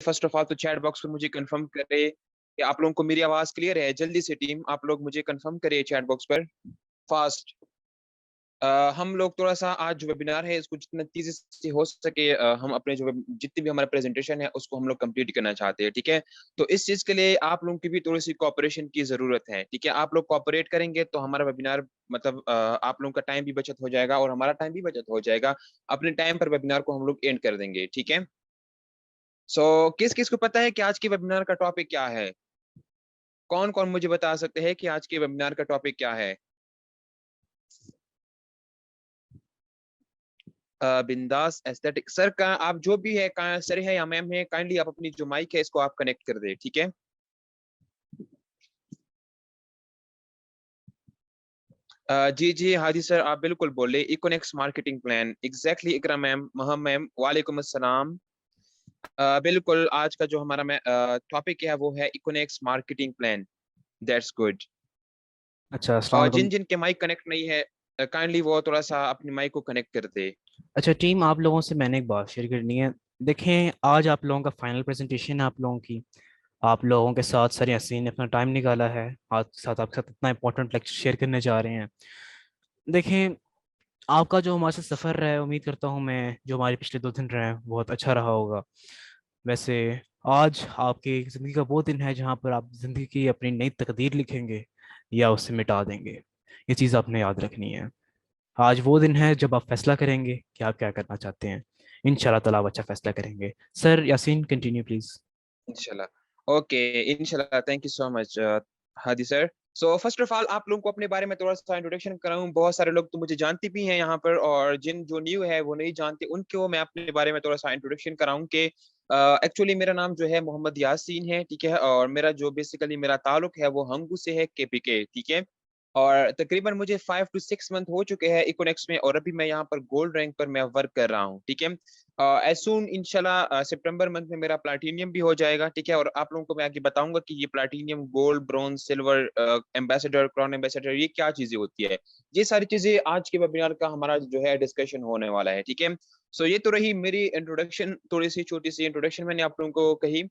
First of all तो chat box पर मुझे कंफर्म करे कि आप लोगों को मेरी आवाज क्लियर है। जल्दी से टीम आप लोग मुझे कंफर्म करिए चैट बॉक्स पर फास्ट। हम लोग थोड़ा सा आज जो वेबिनार है इसको जितना तेजी से हो सके हम अपने जो जितनी भी हमारा प्रेजेंटेशन है उसको हम लोग कंप्लीट करना चाहते हैं। ठीक है, तो इस चीज के लिए आप लोगों की भी थोड़ी सी कोऑपरेशन की जरूरत है। ठीक है, आप लोग कोऑपरेट करेंगे तो हमारा वेबिनार मतलब आप लोगों का टाइम भी बचत हो जाएगा और हमारा टाइम भी बचत हो जाएगा। अपने टाइम पर वेबिनार को हम लोग एंड कर देंगे। ठीक है, सो किस किस को पता है कि आज के वेबिनार का टॉपिक क्या है? कौन कौन मुझे बता सकते हैं कि आज के वेबिनार का टॉपिक क्या है? बिंदास एस्थेटिक सर का आप जो भी है सर है या मैम है, काइंडली आप अपनी जो माइक है इसको आप कनेक्ट कर दे। ठीक है, जी जी हाजी सर आप बिल्कुल बोले। इकोनेक्स मार्केटिंग प्लान एग्जैक्टली इकरा मैम महम मैम वालेकुम अस्सलाम। बिल्कुल आज का जो हमारा टॉपिक है वो है इकोनेक्स मार्केटिंग प्लान। That's good. अच्छा, अस्सलाम और वालेकुम। जिन जिन के माइक कनेक्ट नहीं है काइंडली वो थोड़ा सा अपनी माइक को कनेक्ट कर दे। अच्छा टीम, आप लोगों से मैंने एक बात शेयर करनी है। देखें, आज आप लोगों का फाइनल प्रेजेंटेशन है आप लोगों की। आप लोगों के साथ सर यासीन ने अपना टाइम निकाला है, आज साथ आपके साथ इतना इंपॉर्टेंट लेक्चर शेयर करने जा रहे हैं। देखें, आपका जो हमारे साथ सफ़र रहा है, उम्मीद करता हूँ मैं जो हमारे पिछले 2 दिन रहे हैं बहुत अच्छा रहा होगा। वैसे आज आपकी ज़िंदगी का वो दिन है जहाँ पर आप ज़िंदगी की अपनी नई तकदीर लिखेंगे या उसे मिटा देंगे। ये चीज़ आपने याद रखनी है। आज वो दिन है जब आप फैसला करेंगे कि आप क्या करना चाहते हैं। इंशाल्लाह ताला आप अच्छा फैसला करेंगे। Sir Yasin, continue please. इंशाल्लाह ओके। इंशाल्लाह thank you so much Hadi sir. So first of all आप लोगों को अपने बारे में थोड़ा सा इंट्रोडक्शन कराऊं। बहुत सारे लोग तो मुझे जानते भी हैं यहाँ पर और जिन जो न्यू है वो नहीं जानते उनको मैं अपने बारे में थोड़ा सा इंट्रोडक्शन कराऊं कि एक्चुअली मेरा नाम जो है मोहम्मद यासीन है। ठीक है, और मेरा जो बेसिकली मेरा ताल्लुक है वो हंगू से है, केपीके। ठीक है, और तकरीबन मुझे 5 to 6 मंथ हो चुके हैं इकोनेक्स में और अभी मैं यहाँ पर गोल्ड रैंक पर मैं वर्क कर रहा हूँ। ठीक है, एज सून इंशाल्लाह सितंबर मंथ में मेरा प्लैटिनियम भी हो जाएगा। ठीक है, और आप लोगों को मैं आगे बताऊंगा कि ये platinum, gold, bronze, silver, ambassador, crown ambassador ये क्या चीजें होती है। ये सारी चीजें आज के वेबिनार का हमारा जो है डिस्कशन होने वाला है। ठीक है, सो ये तो रही मेरी इंट्रोडक्शन, थोड़ी सी छोटी सी इंट्रोडक्शन मैंने आप लोगों को कही।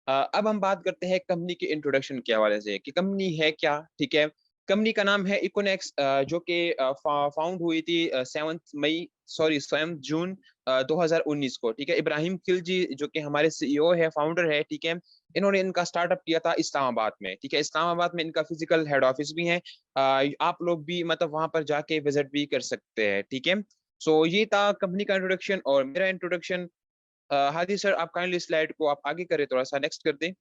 अब हम बात करते हैं कंपनी के इंट्रोडक्शन के हवाले से कि कंपनी है क्या। ठीक है, कंपनी का नाम है इकोनेक्स, जो कि फाउंड हुई थी 7 मई, सॉरी 7 जून 2019 को। ठीक है, इब्राहिम खिलजी जो कि हमारे सीईओ है, फाउंडर है। ठीक है, इन्होंने इनका स्टार्टअप किया था इस्लामाबाद में। ठीक है, इस्लामाबाद में इनका फिजिकल हेड ऑफिस भी है। आप लोग भी मतलब वहां पर जाके विजिट भी कर सकते हैं। ठीक है, सो ये था कंपनी का इंट्रोडक्शन और मेरा इंट्रोडक्शन। हादी सर आप काइंडली स्लाइड को आप आगे करें, थोड़ा सा नेक्स्ट कर दें।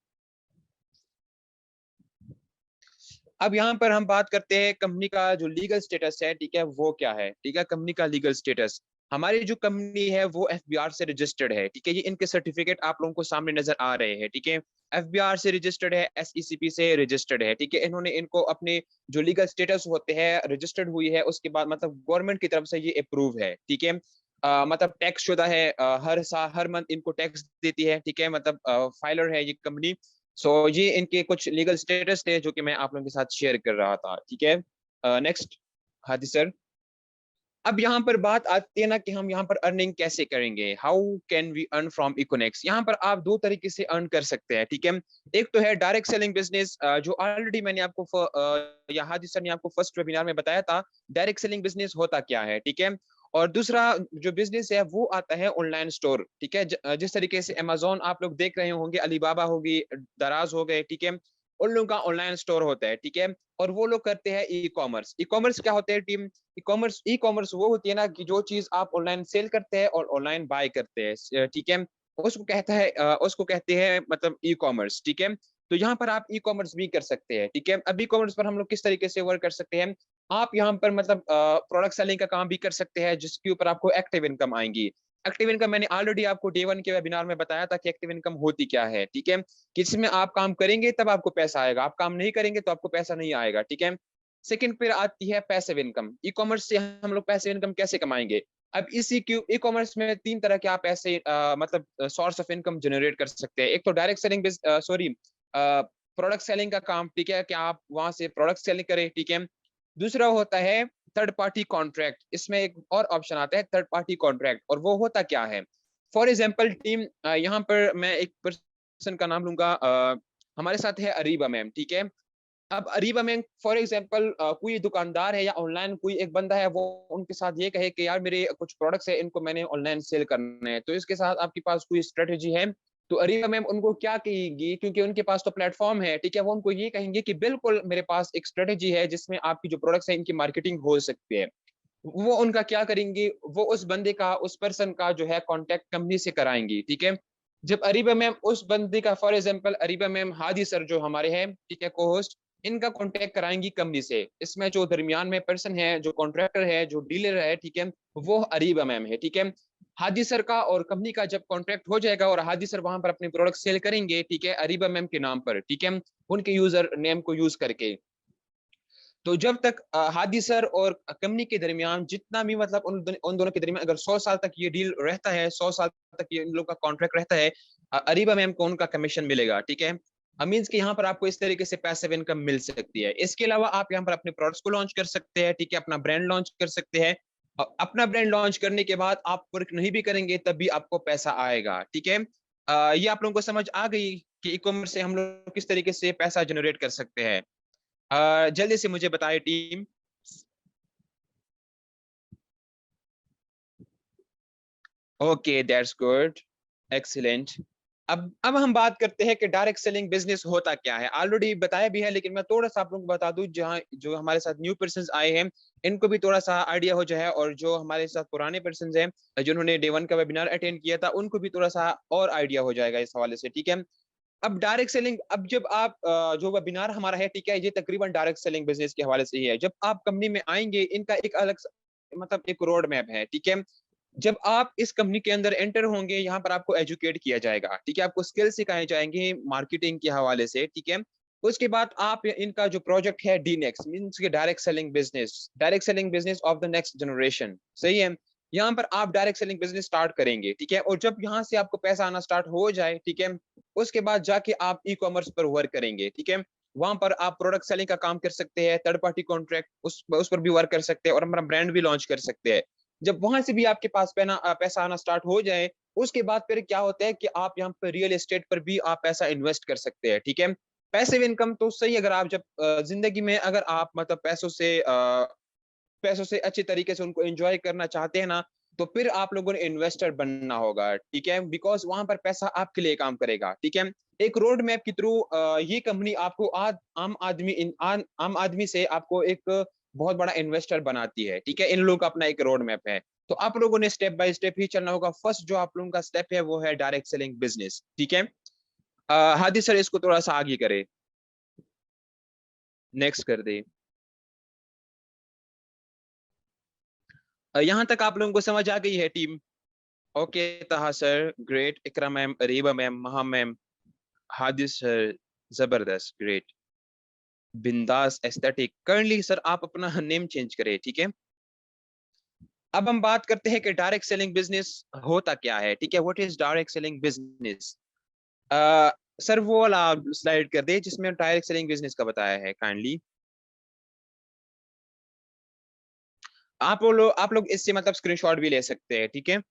अब यहाँ पर हम बात करते हैं कंपनी का जो लीगल स्टेटस है। ठीक है, वो क्या है। ठीक है, कंपनी का लीगल स्टेटस, हमारी जो कंपनी है वो एफबीआर से रजिस्टर्ड है। ठीक है, ये इनके सर्टिफिकेट आप लोगों को सामने नजर आ रहे हैं। ठीक है, एफबीआर से रजिस्टर्ड है, एसईसीपी से रजिस्टर्ड है। ठीक है, इन्होंने इनको अपने जो लीगल स्टेटस होते हैं रजिस्टर्ड हुई है उसके बाद मतलब गवर्नमेंट की तरफ से ये अप्रूव है। ठीक है, मतलब टैक्स शुदा है, हर साल हर मंथ इनको टैक्स देती है। ठीक है, मतलब फाइलर है ये कंपनी। सो ये इनके कुछ लीगल स्टेटस थे जो कि मैं आप लोगों के साथ शेयर कर रहा था। ठीक है, नेक्स्ट हादी सर। अब यहाँ पर बात आती है ना कि हम यहाँ पर अर्निंग कैसे करेंगे, how can we earn from Econex. यहाँ पर आप दो तरीके से अर्न कर सकते हैं। ठीक है, एक तो है डायरेक्ट सेलिंग बिजनेस, जो ऑलरेडी मैंने आपको या हादी सर ने आपको फर्स्ट वेबिनार में बताया था डायरेक्ट सेलिंग बिजनेस होता क्या है। ठीक है, और दूसरा जो बिजनेस है वो आता है ऑनलाइन स्टोर। ठीक है, जिस तरीके से अमेजोन आप लोग देख रहे होंगे, अलीबाबा होगी, दराज हो गए। ठीक है, उन लोगों का ऑनलाइन स्टोर होता है। ठीक है, और वो लोग करते हैं ई कॉमर्स। ई कॉमर्स क्या होते हैं टीम? ई कॉमर्स वो होती है ना कि जो चीज आप ऑनलाइन सेल करते हैं और ऑनलाइन बाय करते हैं। ठीक है, उसको कहते हैं मतलब ई कॉमर्स। ठीक है, तो यहाँ पर आप ई कॉमर्स भी कर सकते हैं। ठीक है, अब ई कॉमर्स पर हम लोग किस तरीके से वर्क कर सकते हैं, आप यहाँ पर मतलब प्रोडक्ट सेलिंग का काम भी कर सकते हैं जिसके ऊपर आपको एक्टिव इनकम आएंगी। एक्टिव इनकम मैंने ऑलरेडी आपको डे 1 के वेबिनार में बताया था कि एक्टिव इनकम होती क्या है। ठीक है, किसी आप काम करेंगे तब आपको पैसा आएगा, आप काम नहीं करेंगे तो आपको पैसा नहीं आएगा। ठीक है, सेकंड पे आती है पैसिव इनकम। ई कॉमर्स से हम लोग पैसिव इनकम कैसे कमाएंगे? अब इसी क्यू ई कॉमर्स में 3 तरह के आप ऐसे मतलब सोर्स ऑफ इनकम जनरेट कर सकते हैं। एक तो direct selling, sorry product selling का काम। ठीक है, कि आप वहां से प्रोडक्ट सेलिंग करें। ठीक है, दूसरा होता है थर्ड पार्टी कॉन्ट्रैक्ट। इसमें एक और ऑप्शन आता है थर्ड पार्टी कॉन्ट्रैक्ट, और वो होता क्या है? फॉर एग्जाम्पल टीम, यहाँ पर मैं एक पर्सन का नाम लूंगा, हमारे साथ है अरीबा मैम, ठीक है। अब अरीबा में फॉर एग्जांपल कोई दुकानदार है या ऑनलाइन कोई एक बंदा है, वो उनके साथ ये कहे कि यार मेरे कुछ प्रोडक्ट्स है, इनको मैंने ऑनलाइन सेल करना है, तो इसके साथ आपके पास कोई स्ट्रेटेजी है? तो अरीबा मैम उनको क्या कहेगी, क्योंकि उनके पास तो प्लेटफॉर्म है, ठीक है, वो उनको ये कहेंगे कि बिल्कुल मेरे पास एक स्ट्रेटेजी है जिसमें आपकी जो प्रोडक्ट्स है इनकी मार्केटिंग हो सकती है। वो उनका क्या करेंगे, वो उस बंदे का, उस पर्सन का जो है कांटेक्ट कंपनी से कराएंगी, ठीक है। जब अरीबा मैम उस बंदे का, for example Areeba ma'am Hadi sir जो हमारे हैं, ठीक है, को होस्ट, इनका कांटेक्ट कराएंगी कंपनी से। इसमें जो दरमियान में पर्सन है, जो कॉन्ट्रैक्टर है, जो डीलर है, ठीक है, वो अरीबा मैम है, ठीक है। हादी सर का और कंपनी का जब कॉन्ट्रैक्ट हो जाएगा और हादी सर वहां पर अपने प्रोडक्ट सेल करेंगे, ठीक है, अरीबा मैम के नाम पर, ठीक है, उनके यूजर नेम को यूज करके। तो जब तक हादी सर और कंपनी के दरमियान जितना भी मतलब उन दोनों के दरमियान अगर 100 साल तक ये डील रहता है, 100 साल तक ये इन लोग का कॉन्ट्रैक्ट रहता है, अरीबा मैम को उनका कमीशन मिलेगा, ठीक है। मीन्स कि यहाँ पर आपको इस तरीके से पैसिव इनकम मिल सकती है। इसके अलावा आप यहाँ पर अपने प्रोडक्ट्स को लॉन्च कर सकते हैं, ठीक है, अपना ब्रांड लॉन्च कर सकते हैं। अपना ब्रांड लॉन्च करने के बाद आप वर्क नहीं भी करेंगे तब भी आपको पैसा आएगा, ठीक है। ये आप लोगों को समझ आ गई कि ई कॉमर्स से हम लोग किस तरीके से पैसा जनरेट कर सकते हैं? जल्दी से मुझे बताए team. Okay, that's good, excellent. अब हम बात करते हैं कि डायरेक्ट सेलिंग बिजनेस होता क्या है। ऑलरेडी बताया भी है, लेकिन मैं थोड़ा सा आप लोगों को बता दूं, जहाँ जो हमारे साथ न्यू पर्सन आए हैं इनको भी थोड़ा सा आइडिया हो जाए, और जो हमारे साथ पुराने पर्सन हैं जिन्होंने डे 1 का वेबिनार अटेंड किया था उनको भी थोड़ा सा और आइडिया हो जाएगा इस हवाले से, ठीक है। अब डायरेक्ट सेलिंग, अब जब आप जो वेबिनार हमारा है, ठीक है, ये तकरीबन डायरेक्ट सेलिंग बिजनेस के हवाले से ही है। जब आप कंपनी में आएंगे, इनका एक अलग मतलब एक रोड मैप है, ठीक है। जब आप इस कंपनी के अंदर एंटर होंगे, यहाँ पर आपको एजुकेट किया जाएगा, ठीक है, आपको स्किल सिखाए जाएंगे मार्केटिंग के हवाले से, ठीक है। उसके बाद आप इनका जो प्रोजेक्ट है डी नेक्स्ट मीन्स के direct selling business of the next generation, सही है। यहाँ पर आप डायरेक्ट सेलिंग बिजनेस स्टार्ट करेंगे, ठीक है, और जब यहाँ से आपको पैसा आना स्टार्ट हो जाए, ठीक है, उसके बाद जाके आप ई कॉमर्स पर वर्क करेंगे, ठीक है। वहां पर आप प्रोडक्ट सेलिंग का काम कर सकते हैं, थर्ड पार्टी कॉन्ट्रैक्ट उस पर भी वर्क कर सकते हैं, और हमारा ब्रांड भी लॉन्च कर सकते हैं। जब वहां से भी आपके पास पैसा आना स्टार्ट हो जाए, उसके बाद फिर क्या होता है कि आप यहाँ पर रियल एस्टेट पर भी आप पैसा इन्वेस्ट कर सकते हैं, ठीक है। पैसिव इनकम तो सही, अगर आप जब जिंदगी में अगर आप मतलब पैसों से अच्छे तरीके से उनको एंजॉय करना चाहते हैं ना, तो फिर आप लोगों ने इन्वेस्टर बनना होगा, ठीक है, बिकॉज वहां पर पैसा आपके लिए काम करेगा, ठीक है। एक रोड मैप के थ्रू ये कंपनी आपको आम आदमी से आपको एक बहुत बड़ा इन्वेस्टर बनाती है, ठीक है। इन लोगों का अपना एक रोड मैप है, तो आप लोगों ने स्टेप बाय स्टेप ही चलना होगा। फर्स्ट जो आप लोगों का स्टेप है वो है डायरेक्ट सेलिंग बिजनेस, ठीक है। हादी सर इसको थोड़ा सा आगे करे, नेक्स्ट कर दे। यहाँ तक आप लोगों को समझ आ गई है टीम? ओके, तहा सर ग्रेट, इकरा मैम, अरीबा मैम, महा मैम, हादिस सर, जबरदस्त, ग्रेट, बिंदास, एस्थेटिक। करंटली सर आप अपना नेम चेंज करें, ठीक है। अब हम बात करते हैं कि डायरेक्ट सेलिंग बिजनेस होता क्या है, ठीक है, what is direct selling business. Sir वो वाला स्लाइड कर दे जिसमें डायरेक्ट सेलिंग बिजनेस का बताया है, काइंडली। आप लोग इससे मतलब स्क्रीनशॉट भी ले सकते हैं, ठीक है।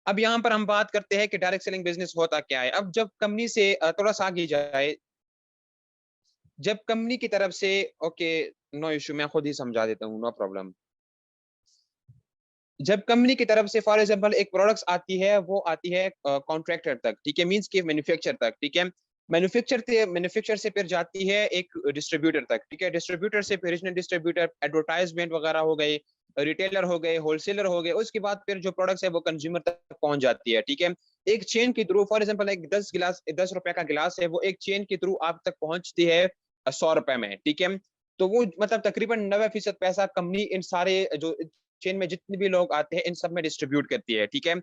अब यहाँ पर हम बात करते हैं कि डायरेक्ट सेलिंग बिजनेस होता क्या है। अब जब कंपनी से थोड़ा सा आगे जाए, जब कंपनी की तरफ से, ओके, नो इशू, मैं खुद ही समझा देता हूँ, नो प्रॉब्लम। जब कंपनी की तरफ से फॉर एग्जांपल एक प्रोडक्ट्स आती है, वो आती है कॉन्ट्रैक्टर तक, ठीक है, मींस के मैन्युफैक्चर तक, ठीक है। मैन्युफैक्चर से फिर जाती है एक डिस्ट्रीब्यूटर तक, ठीक है, डिस्ट्रीब्यूटर से फिर रीजनल डिस्ट्रीब्यूटर, एडवर्टाइजमेंट वगैरह हो गए, रिटेलर हो गए, होलसेलर हो गए, उसके बाद फिर जो प्रोडक्ट्स है वो कंज्यूमर तक पहुंच जाती है, ठीक है। एक चेन के थ्रू, फॉर एग्जांपल एक 10 रुपए का गिलास है, वो एक चेन के थ्रू आप तक पहुंचती है 100 रुपए में, ठीक है। तो वो मतलब तकरीबन 90% पैसा कंपनी इन सारे जो चेन में जितने भी लोग आते हैं इन सब में डिस्ट्रीब्यूट करती है, ठीक है।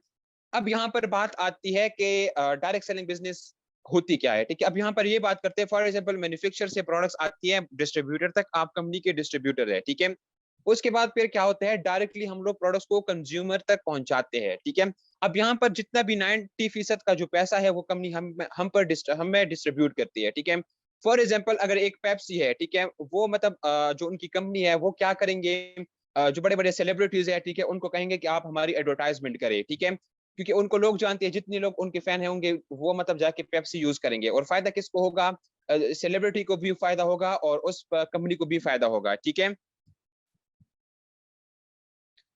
अब यहाँ पर बात आती है कि डायरेक्ट सेलिंग बिजनेस होती क्या है, ठीक है। अब यहाँ पर ये बात करते हैं, फॉर एग्जांपल मैन्युफैक्चर से प्रोडक्ट्स आती है डिस्ट्रीब्यूटर तक, आप कंपनी के डिस्ट्रीब्यूटर है, ठीक है। उसके बाद फिर क्या होता है, डायरेक्टली हम लोग प्रोडक्ट्स को कंज्यूमर तक पहुंचाते हैं, ठीक है। अब यहाँ पर जितना भी 90% का जो पैसा है वो कंपनी हमें डिस्ट्रीब्यूट करती है, ठीक है। फॉर एग्जाम्पल अगर एक पेप्सी है, ठीक है, वो मतलब जो उनकी कंपनी है वो क्या करेंगे, जो बड़े बड़े सेलिब्रिटीज है, ठीक है, उनको कहेंगे कि आप हमारी एडवर्टाइजमेंट करें, ठीक है, क्योंकि उनको लोग जानते हैं, जितने लोग उनके फैन होंगे वो मतलब जाके पेप्सी यूज करेंगे, और फायदा किसको होगा? सेलिब्रिटी को भी फायदा होगा और उस कंपनी को भी फायदा होगा, ठीक है।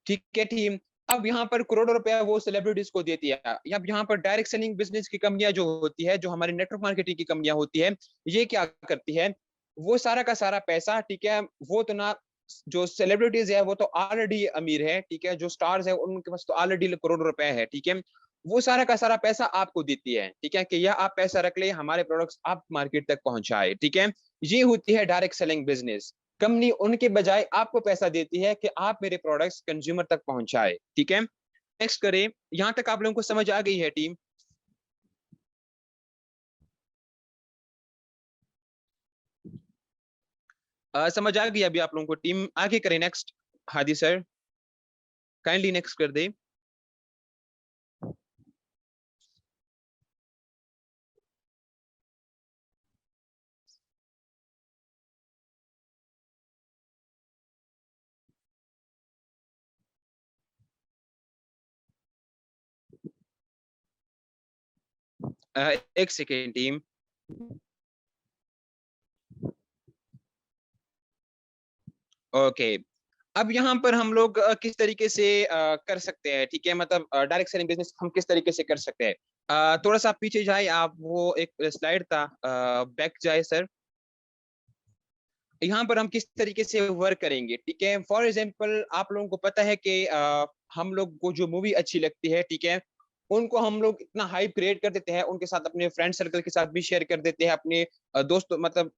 ठीक है टीम। अब यहाँ पर करोड़ों रुपया वो सेलिब्रिटीज को देती है। अब यहाँ पर डायरेक्ट सेलिंग बिजनेस की कंपनियां जो होती है, जो हमारी नेटवर्क मार्केटिंग की कंपनियां होती है, ये क्या करती है? वो सारा का सारा पैसा, ठीक है, वो तो ना, जो सेलिब्रिटीज है वो तो ऑलरेडी अमीर है, ठीक है, जो स्टार्स है उनके पास तो ऑलरेडी करोड़ों रुपए है, ठीक है, वो सारा का सारा पैसा आपको देती है, ठीक है, कि यह आप पैसा रख ले, हमारे प्रोडक्ट्स आप मार्केट तक पहुंचाए, ठीक है। ये होती है डायरेक्ट सेलिंग बिजनेस। कंपनी उनके बजाय आपको पैसा देती है कि आप मेरे प्रोडक्ट्स कंज्यूमर तक पहुंचाए, ठीक है। नेक्स्ट करें। यहां तक आप लोगों को समझ आ गई है टीम? समझ आ गई अभी आप लोगों को टीम? आगे करें next. Hadi sir, kindly next कर दे। एक सेकेंड टीम। ओके। अब यहाँ पर हम लोग किस तरीके से कर सकते हैं, ठीक है, मतलब डायरेक्ट सेलिंग बिजनेस हम किस तरीके से कर सकते हैं? थोड़ा सा पीछे जाए आप, वो एक स्लाइड था, बैक जाए सर। यहाँ पर हम किस तरीके से वर्क करेंगे, ठीक है। फॉर एग्जाम्पल आप लोगों को पता है कि हम लोग को जो मूवी अच्छी लगती है, ठीक है, उनको हम लोग इतना हाइप क्रिएट कर देते हैं, उनके साथ अपने फ्रेंड सर्कल के साथ भी शेयर कर देते हैं, अपने दोस्त मतलब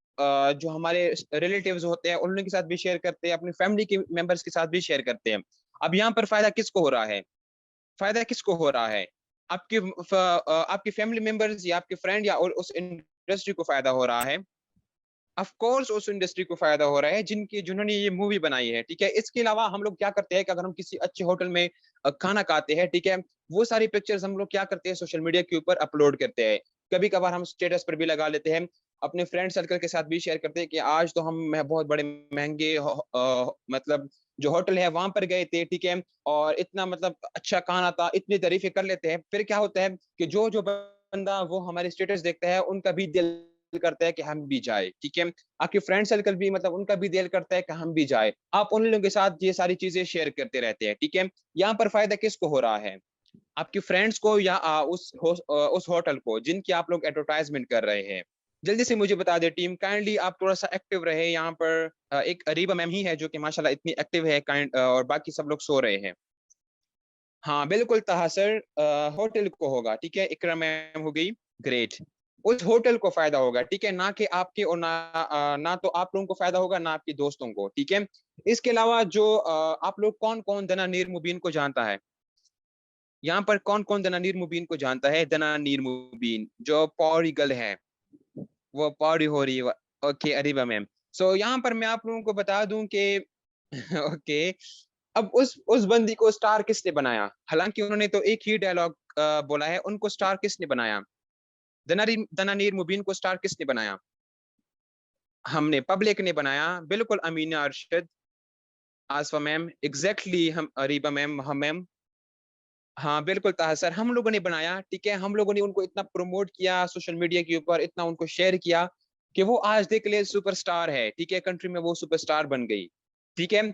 जो हमारे रिलेटिव्स होते हैं उन के साथ भी शेयर करते हैं, अपनी फैमिली के मेंबर्स के साथ भी शेयर करते हैं। अब यहाँ पर फायदा किसको हो रहा है? फायदा किसको हो रहा है? आपके फैमिली मेंबर्स या आपके फ्रेंड या और उस इंडस्ट्री को फायदा हो रहा है। ऑफ कोर्स उस इंडस्ट्री को फायदा हो रहा है जिन्होंने ये मूवी बनाई है, ठीक है। इसके अलावा हम लोग क्या करते हैं कि अगर हम किसी अच्छे होटल में खाना खाते हैं, ठीक है, वो सारी पिक्चर्स हम लोग क्या करते हैं, सोशल मीडिया के ऊपर अपलोड करते हैं। कभी कभार हम स्टेटस पर भी लगा लेते हैं, अपने फ्रेंड सर्कल के साथ भी शेयर करते हैं कि आज तो हम बहुत बड़े महंगे मतलब जो होटल है वहां पर गए थे, ठीक है, और इतना मतलब अच्छा खाना था, इतनी तारीफें कर लेते हैं। फिर क्या होता है कि जो जो बंदा वो हमारे स्टेटस देखता है उनका भी दिल करता है कि हम भी जाए, ठीक है। आपके फ्रेंड सर्कल भी मतलब उनका भी दिल करता है कि हम भी जाए। आप उन लोगों के साथ ये सारी चीजें शेयर करते रहते हैं, ठीक है। यहाँ पर फायदा किसको हो रहा है? आपके फ्रेंड्स को या उस होटल को जिनकी आप लोग एडवर्टाइजमेंट कर रहे हैं। जल्दी से मुझे बता दे टीम, काइंडली आप थोड़ा सा एक्टिव रहे यहाँ पर। एक अरीबा मैम ही है जो कि माशाल्लाह इतनी एक्टिव है, काइंड, और बाकी सब लोग सो रहे हैं। हाँ बिल्कुल ताहा सर, होटल को होगा, ठीक है, इकरा मैम हो गई, ग्रेट। उस होटल को फायदा होगा, ठीक है, ना कि आपके, और ना ना तो आप लोगों को फायदा होगा ना आपके दोस्तों को, ठीक है। इसके अलावा जो आप लोग कौन कौन दनानीर मुबीन को जानता है? यहाँ पर कौन कौन दनानीर मुबीन को जानता है? दनानीर मुबीन जो पौड़ी गर्ल है, वो पौड़ी हो रही है। Okay Areeba ma'am. सो यहाँ पर मैं आप लोगों को बता दूं कि ओके, अब उस बंदी को स्टार किसने बनाया? हालांकि उन्होंने तो एक ही डायलॉग बोला है, उनको स्टार किसने बनाया? दनानीर मुबीन को स्टार किसने बनाया? हमने, पब्लिक ने बनाया, बिल्कुल अमीना अरशद, आसफा मैम, एग्जैक्टली, हम अरीबा मैम, हम मैम। हाँ बिल्कुल ताहा सर, हम लोगों ने बनाया, ठीक है, हम लोगों ने उनको इतना प्रमोट किया सोशल मीडिया के ऊपर, इतना उनको शेयर किया कि वो आज देख ले सुपरस्टार है, ठीक है, कंट्री में वो सुपरस्टार बन गई, ठीक है।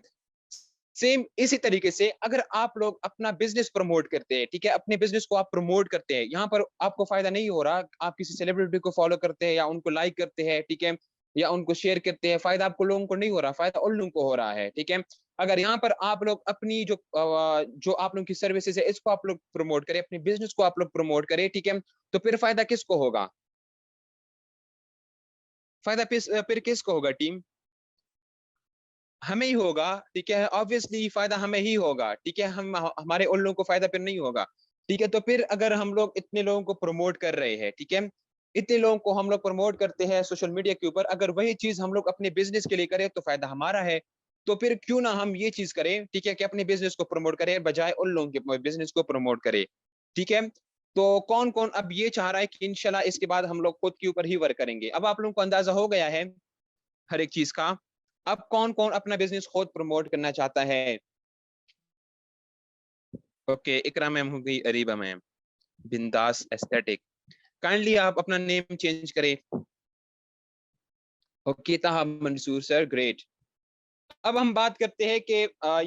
सेम इसी तरीके से अगर आप लोग अपना बिजनेस प्रमोट करते हैं, ठीक है, अपने बिजनेस को आप प्रमोट करते हैं, यहाँ पर आपको फायदा नहीं हो रहा, आप किसी सेलिब्रिटी को फॉलो करते हैं या उनको लाइक करते हैं, ठीक है, या उनको शेयर करते हैं, फायदा आपको लोगों को नहीं हो रहा, फायदा उन लोगों को हो रहा है, ठीक है। अगर यहाँ पर आप लोग अपनी जो आप लोगों की सर्विसेज है इसको आप लोग प्रमोट करें, अपने बिजनेस को आप लोग प्रमोट करें, ठीक है, तो फिर फायदा किसको होगा? फायदा फिर किसको होगा टीम? हमें ही होगा, ठीक है, ऑब्वियसली फायदा हमें ही होगा, ठीक है, हम हमारे उन लोगों को फायदा फिर नहीं होगा, ठीक है। तो फिर अगर हम लोग इतने लोगों को प्रमोट कर रहे हैं, ठीक है, इतने लोगों को हम लोग प्रमोट करते हैं सोशल मीडिया के ऊपर, अगर वही चीज हम लोग अपने बिजनेस के लिए करें तो फायदा हमारा है। तो फिर क्यों ना हम ये चीज करें, ठीक है, कि अपने बिजनेस को प्रमोट करें बजाय उन लोगों के बिजनेस को प्रमोट करें, ठीक है। तो कौन कौन अब ये चाह रहा है कि इंशाल्लाह इसके बाद हम लोग खुद के ऊपर ही वर्क करेंगे? अब आप लोगों को अंदाजा हो गया है हर एक चीज का। अब कौन कौन अपना बिजनेस खुद प्रमोट करना चाहता है? ओके, इकरा मैम हो गई, अरीबा मैम, बिंदास एस्थेटिक। काइंडली आप अपना नेम चेंज करें। ओके, ताहा मंसूर सर, ग्रेट। अब हम बात करते हैं कि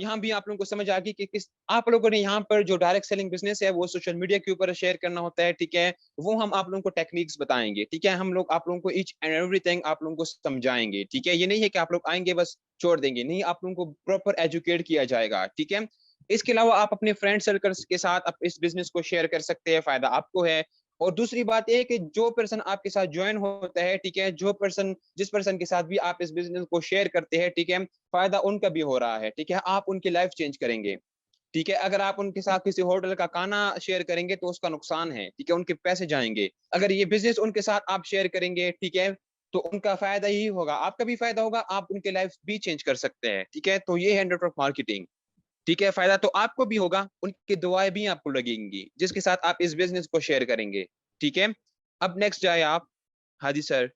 यहाँ भी आप लोगों को समझ आ गई कि किस आप लोगों ने यहाँ पर जो डायरेक्ट सेलिंग बिजनेस है वो सोशल मीडिया के ऊपर शेयर करना होता है, ठीक है। वो हम आप लोगों को टेक्निक्स बताएंगे, ठीक है। हम लोग आप लोगों को ईच एंड एवरीथिंग आप लोगों को समझाएंगे, ठीक है। ये नहीं है कि आप लोग आएंगे बस छोड़ देंगे, नहीं, आप लोगों को प्रॉपर एजुकेट किया जाएगा, ठीक है। इसके अलावा आप अपने फ्रेंड सर्कल्स के साथ आप इस बिजनेस को शेयर कर सकते हैं, फायदा आपको है। और दूसरी बात ये कि जो पर्सन आपके साथ ज्वाइन होता है, ठीक है, जो पर्सन जिस पर्सन के साथ भी आप इस बिजनेस को शेयर करते हैं, ठीक है, फायदा उनका भी हो रहा है, ठीक है। आप उनकी लाइफ चेंज करेंगे, ठीक है। अगर आप उनके साथ किसी होटल का खाना शेयर करेंगे तो उसका नुकसान है, ठीक है, उनके पैसे जाएंगे। अगर ये बिजनेस उनके साथ आप शेयर करेंगे, ठीक है, तो उनका फायदा ही होगा, आपका भी फायदा होगा, आप उनके लाइफ भी चेंज कर सकते हैं, ठीक है। तो ये है नेटवर्क मार्केटिंग, ठीक है। फायदा तो आपको भी होगा, उनकी दुआएं भी आपको लगेंगी जिसके साथ आप इस बिजनेस को शेयर करेंगे, ठीक है। अब नेक्स्ट जाए आप। हाँ जी सर।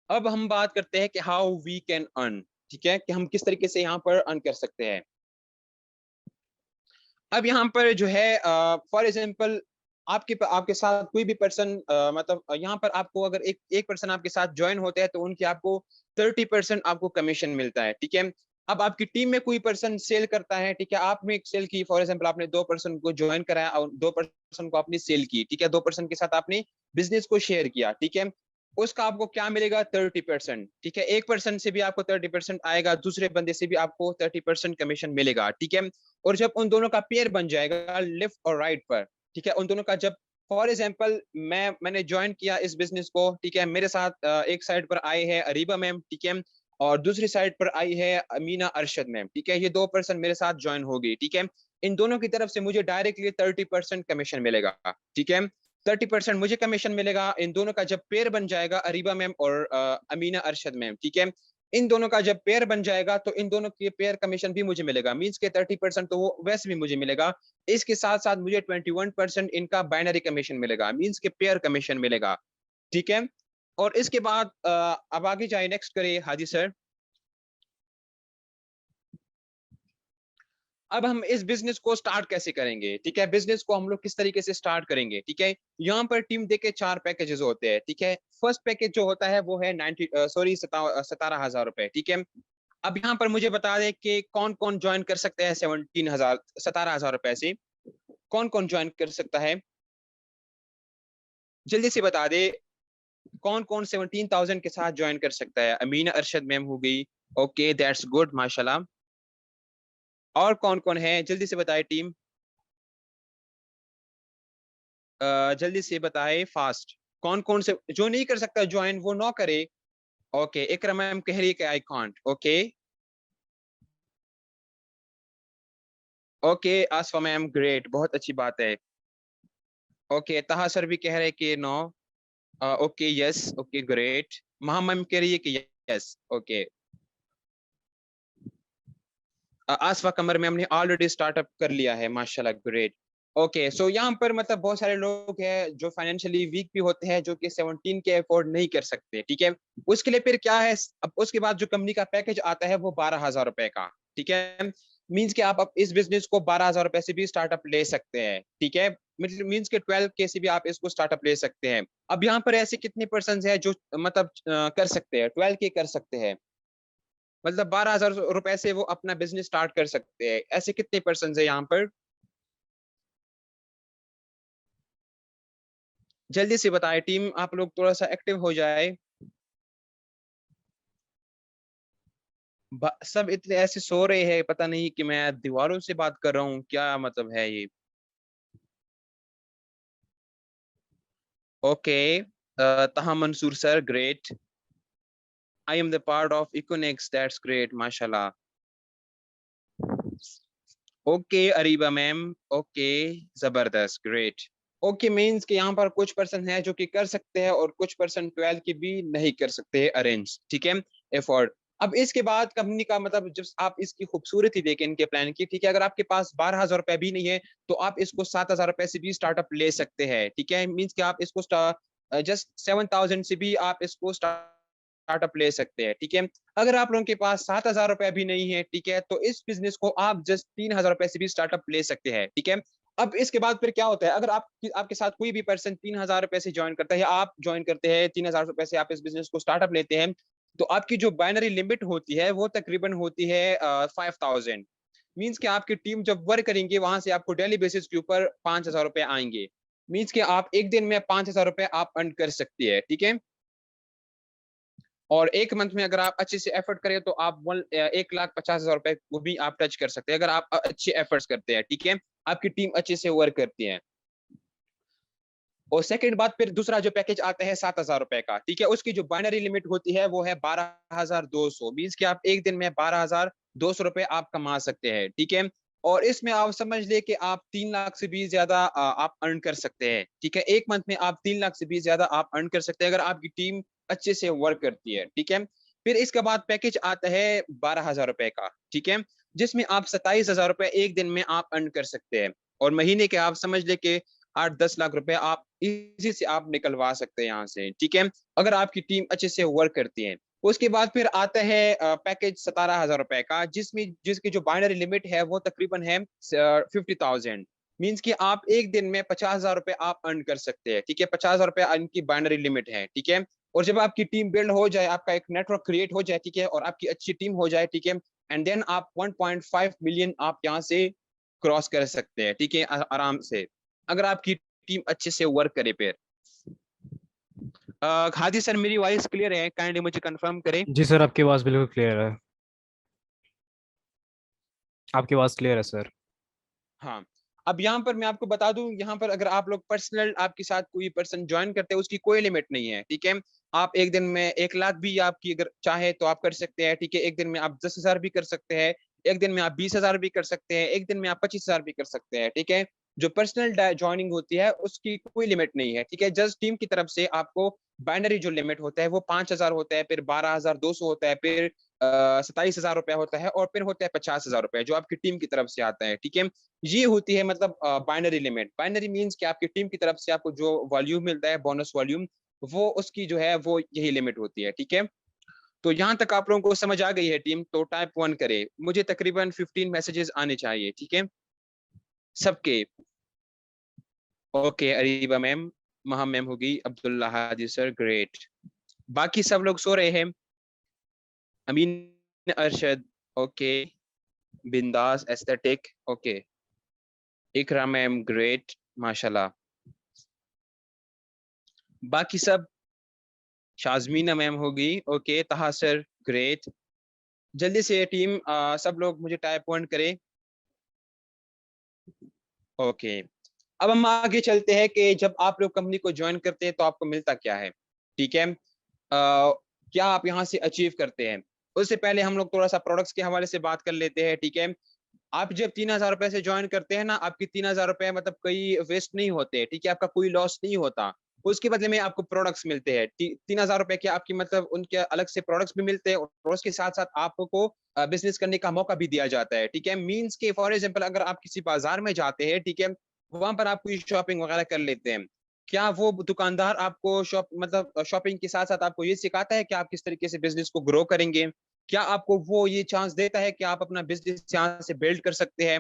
अब हम बात करते हैं कि हाउ वी कैन अर्न, ठीक है, कि हम किस तरीके से यहाँ पर अर्न कर सकते हैं। अब यहाँ पर जो है फॉर एग्जाम्पल आपके साथ कोई भी पर्सन मतलब यहाँ पर आपको अगर एक एक पर्सन आपके साथ ज्वाइन होता है तो उनकी आपको 30% आपको कमीशन मिलता है, ठीक है। अब आपकी टीम में कोई पर्सन सेल करता है, ठीक है, आपने एक सेल की, फॉर एग्जाम्पल आपने 2 पर्सन को ज्वाइन कराया और 2 पर्सन को आपने सेल की, ठीक है, 2 पर्सन के साथ आपने बिजनेस को शेयर किया, ठीक है। उसका आपको क्या मिलेगा? 30%, ठीक है। एक पर्सन से भी आपको 30% आएगा, दूसरे बंदे से भी आपको 30% कमीशन मिलेगा, ठीक है। और जब उन दोनों का पेयर बन जाएगा लेफ्ट और राइट पर, ठीक है, उन दोनों का जब फॉर एग्जाम्पल मैंने ज्वाइन किया इस बिजनेस को, ठीक है, मेरे साथ एक साइड पर आए हैं अरीबा मैम, ठीक है, और दूसरी साइड पर आई है अमीना अरशद मैम, ठीक है। ये 2 पर्सन मेरे साथ ज्वाइन हो गई, ठीक है। इन दोनों की तरफ से मुझे डायरेक्टली 30% कमीशन मिलेगा, ठीक है। 30% मुझे कमीशन मिलेगा। इन दोनों का जब पेयर बन जाएगा, अरीबा मैम और अमीना अरशद मैम, ठीक है, इन दोनों का जब पेयर बन जाएगा तो इन दोनों के पेयर कमीशन भी मुझे मिलेगा, मींस के 30% तो वो वैसे भी मुझे मिलेगा। इसके साथ साथ मुझे 21% इनका बाइनरी कमीशन मिलेगा, मींस के पेयर कमीशन मिलेगा, ठीक है। और इसके बाद अब आगे जाए, नेक्स्ट करिए हाजी सर। अब हम इस बिजनेस को स्टार्ट कैसे करेंगे, ठीक है, बिजनेस को हम लोग किस तरीके से स्टार्ट करेंगे, ठीक है। यहाँ पर टीम देके 4 पैकेजेस होते हैं, ठीक है। फर्स्ट पैकेज जो होता है वो है 17,000 रुपए, ठीक है। अब यहाँ पर मुझे बता दें कि कौन कौन ज्वाइन कर सकते हैं 17,000 रुपए से, कौन कौन ज्वाइन कर सकता है, जल्दी से बता दे। कौन कौन 17,000 के साथ ज्वाइन कर सकता है? अमीना अरशद मैम हो गई, ओके, दैट्स गुड, माशाल्लाह। और कौन कौन है, जल्दी से बताए टीम, जल्दी से बताए फास्ट। कौन कौन से जो नहीं कर सकता ज्वाइन वो नो करे। ओके, इकरा मैम कह रही है कि I can't, okay. Okay Asfa ma'am, great, बहुत अच्छी बात है। ओके, ताहा सर भी कह रहे हैं कि no. Okay, yes, okay, great. Maha ma'am कह रही है कि यस, ओके। आसफा कमर में हमने ऑलरेडी स्टार्टअप कर लिया है, माशाल्लाह, ग्रेट। ओके, सो यहाँ पर मतलब बहुत सारे लोग हैं जो फाइनेंशियली वीक भी होते हैं, जो कि 17 के अफोर्ड नहीं कर सकते, ठीक है। उसके लिए फिर क्या है, अब उसके बाद जो कंपनी का पैकेज आता है वो 12,000 रुपए का, ठीक है। मीन्स कि आप अब इस बिजनेस को 12,000 रुपए से भी स्टार्टअप ले सकते हैं, ठीक है। मीन्स के 12 के से भी आप इसको स्टार्टअप ले सकते हैं। अब यहाँ पर ऐसे कितने पर्सन है जो मतलब कर सकते हैं 12 के कर सकते हैं, मतलब 12,000 रुपए से वो अपना बिजनेस स्टार्ट कर सकते हैं, ऐसे कितने पर्सन है यहाँ पर? जल्दी से बताए टीम, आप लोग थोड़ा सा एक्टिव हो जाए। सब इतने ऐसे सो रहे हैं, पता नहीं कि मैं दीवारों से बात कर रहा हूँ, क्या मतलब है ये। Okay, Taha Mansoor sir, great. I am the part of Econix, that's great, माशाल्लाह। ओके अरीबा मैम, ओके, जबरदस्त, ग्रेट। ओके, मीन्स कि यहाँ पर कुछ पर्सन है जो कि कर सकते हैं और कुछ पर्सन 12 की भी नहीं कर सकते अरेंज, ठीक है, एफोर्ड। अब इसके बाद कंपनी का मतलब जब आप इसकी खूबसूरती देखें इनके प्लान की, ठीक है, अगर आपके पास 12,000 रुपए भी नहीं है तो आप इसको 7,000 रुपए से भी स्टार्टअप ले सकते हैं, ठीक है। मीन्स कि आप इसको जस्ट 7,000 से भी आप इसको स्टार्ट स्टार्टअप ले सकते हैं, ठीक है। अगर आप लोगों के पास 7,000 रुपए भी नहीं है, ठीक है, तो इस बिजनेस को आप जस्ट 3,000 रुपए से भी स्टार्टअप ले सकते हैं, ठीक है। अब इसके बाद फिर क्या होता है, अगर आप आपके साथ कोई भी पर्सन 3,000 रुपए से ज्वाइन करता है या आप ज्वाइन करते हैं 3,000 रुपए से, आप इस बिजनेस को स्टार्टअप लेते हैं, तो आपकी जो बाइनरी लिमिट होती है वो तकरीबन होती है 5,000। मीन्स कि आपकी टीम जब वर्क करेंगे वहां से आपको डेली बेसिस के ऊपर 5,000 रुपए आएंगे। मीन्स कि आप एक दिन में 5,000 रुपए आप अर्न कर सकती है, ठीक है। और एक मंथ में अगर आप अच्छे से एफर्ट करें तो आप 1,50,000 रुपए वो भी आप टच कर सकते हैं, अगर आप अच्छे एफर्ट्स करते हैं, ठीक है, आपकी टीम अच्छे से वर्क करती है। और सेकंड बात, फिर दूसरा जो पैकेज आता है 7,000 रुपए का, ठीक है, उसकी जो बाइनरी लिमिट होती है वो है 12,200। मीन्स कि आप एक दिन में 12,200 रुपए आप कमा सकते हैं, ठीक है। और इसमें आप समझ ले कि आप 3 लाख से भी ज्यादा आप अर्न कर सकते हैं, ठीक है। एक मंथ में आप 3 लाख से भी ज्यादा आप अर्न कर सकते हैं अगर आपकी टीम अच्छे से वर्क करती है, ठीक है। फिर इसके बाद पैकेज आता है 12,000 रुपए का, ठीक है, जिसमें आप 27,000 रुपए एक दिन में आप अर्न कर सकते हैं। और महीने के आप समझ ले के 8-10 लाख रुपए आप इजी से आप निकलवा सकते हैं यहाँ से, ठीक है, अगर आपकी टीम अच्छे से वर्क करती है। उसके बाद फिर आता है पैकेज 17,000 रुपए का, जिसकी जो बाइनरी लिमिट है वो तकरीबन है 50,000। मीन्स कि आप एक दिन में 50,000 रुपए आप अर्न कर सकते हैं, ठीक है, 50,000 रुपए इनकी बाइनरी लिमिट है, ठीक है। और जब आपकी टीम बिल्ड हो जाए, आपका एक नेटवर्क क्रिएट हो जाए, ठीक है, और आपकी अच्छी टीम हो जाए, ठीक है, एंड देन आप 1.5 मिलियन आप यहाँ से क्रॉस कर सकते हैं, ठीक है, आराम से, अगर आपकी टीम अच्छे से वर्क करे। फिर हादी सर, मेरी वॉइस क्लियर है? काइंडली मुझे कंफर्म करें। जी सर, आपकी आवाज़ बिल्कुल क्लियर है। आपकी आवाज़ क्लियर है सर। हाँ, अब यहाँ पर मैं आपको बता दूं, यहाँ पर अगर आप लोग पर्सनल आपके साथ कोई पर्सन ज्वाइन करते हैं उसकी कोई लिमिट नहीं है, ठीक है। आप एक दिन में 1 लाख भी आपकी अगर चाहे तो आप कर सकते हैं, ठीक है। एक दिन में आप 10,000 भी कर सकते हैं, एक दिन में आप 20,000 भी कर सकते हैं, एक दिन में आप 25,000 भी कर सकते हैं, ठीक है। जो पर्सनल ज्वाइनिंग होती है उसकी कोई लिमिट नहीं है, ठीक है। जस्ट टीम की तरफ से आपको बाइनरी जो लिमिट होता है वो 5,000 होता है, फिर 12,200 होता है, फिर 27,000 रुपया होता है, और फिर होता है 50,000 रुपए जो आपकी टीम की तरफ से आता है, ठीक है। ये होती है मतलब बाइनरी लिमिट। बाइनरी मींस कि आपकी टीम की तरफ से आपको जो वॉल्यूम मिलता है, बोनस वॉल्यूम, वो उसकी जो है वो यही लिमिट होती है, ठीक है। तो यहाँ तक आप लोगों को समझ आ गई है टीम, तो टाइप 1 करे, मुझे तकरीबन 15 मैसेजेस आने चाहिए, ठीक है, सबके। ओके, अरीबा मैम, महा मैम होगी, अब्दुल्ला हादी सर, ग्रेट। बाकी सब लोग सो रहे हैं। अमीन, अरशद, ओके, बिंदास, एस्थेटिक, ओके, इकरा मैम, ग्रेट, माशाल्लाह। बाकी सब, शाजमीना मैम होगी, ओके, तहा सर, ग्रेट। जल्दी से टीम सब लोग मुझे टाइप 1 करे। ओके, अब हम आगे चलते हैं कि जब आप लोग कंपनी को ज्वाइन करते हैं तो आपको मिलता क्या है, ठीक है, क्या आप यहाँ से अचीव करते हैं। उससे पहले हम लोग थोड़ा सा प्रोडक्ट्स के हवाले से बात कर लेते हैं, ठीक है। आप जब 3,000 रुपए से ज्वाइन करते हैं ना, आपकी 3,000 रुपए मतलब कहीं वेस्ट नहीं होते, ठीक है, आपका कोई लॉस नहीं होता। उसके बदले में आपको प्रोडक्ट्स मिलते हैं, 3,000 रुपए के आपकी मतलब उनके अलग से प्रोडक्ट्स भी मिलते हैं, और उसके साथ साथ आपको बिजनेस करने का मौका भी दिया जाता है, ठीक है। मीन्स के फॉर एग्जाम्पल अगर आप किसी बाजार में जाते हैं, ठीक है, वहां पर आप कोई शॉपिंग वगैरह कर लेते हैं, क्या वो दुकानदार आपको शॉपिंग के साथ साथ आपको ये सिखाता है कि आप किस तरीके से बिजनेस को ग्रो करेंगे? क्या आपको वो ये चांस देता है कि आप अपना बिजनेस यहाँ से बिल्ड कर सकते हैं?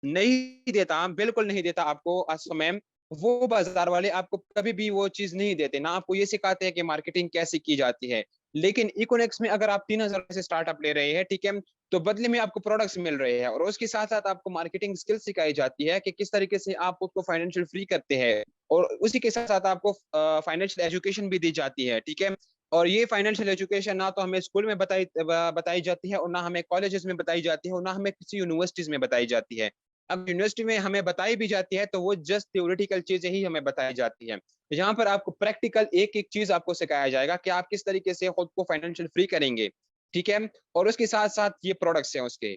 नहीं देता, बिल्कुल नहीं देता आपको समय। वो बाजार वाले आपको कभी भी वो चीज नहीं देते ना, आपको ये सिखाते हैं कि मार्केटिंग कैसे की जाती है। लेकिन इकोनेक्स में अगर आप 3,000 से स्टार्टअप ले रहे हैं, ठीक है, तो बदले में आपको प्रोडक्ट्स मिल रहे हैं, और उसके साथ साथ आपको मार्केटिंग स्किल सिखाई जाती है कि किस तरीके से आप उसको फाइनेंशियल फ्री करते हैं, और उसी के साथ साथ आपको फाइनेंशियल एजुकेशन भी दी जाती है, ठीक है। और ये फाइनेंशियल एजुकेशन ना तो हमें स्कूल में बताई जाती है, और ना हमें कॉलेजेस में बताई जाती है, और ना हमें किसी यूनिवर्सिटीज में बताई जाती है। अब यूनिवर्सिटी में हमें बताई भी जाती है तो वो जस्ट थ्योरेटिकल चीजें ही हमें बताई जाती है। यहाँ पर आपको प्रैक्टिकल एक एक चीज आपको सिखाया जाएगा कि आप किस तरीके से खुद को फाइनेंशियल फ्री करेंगे, ठीक है। और उसके साथ साथ ये प्रोडक्ट्स हैं उसके,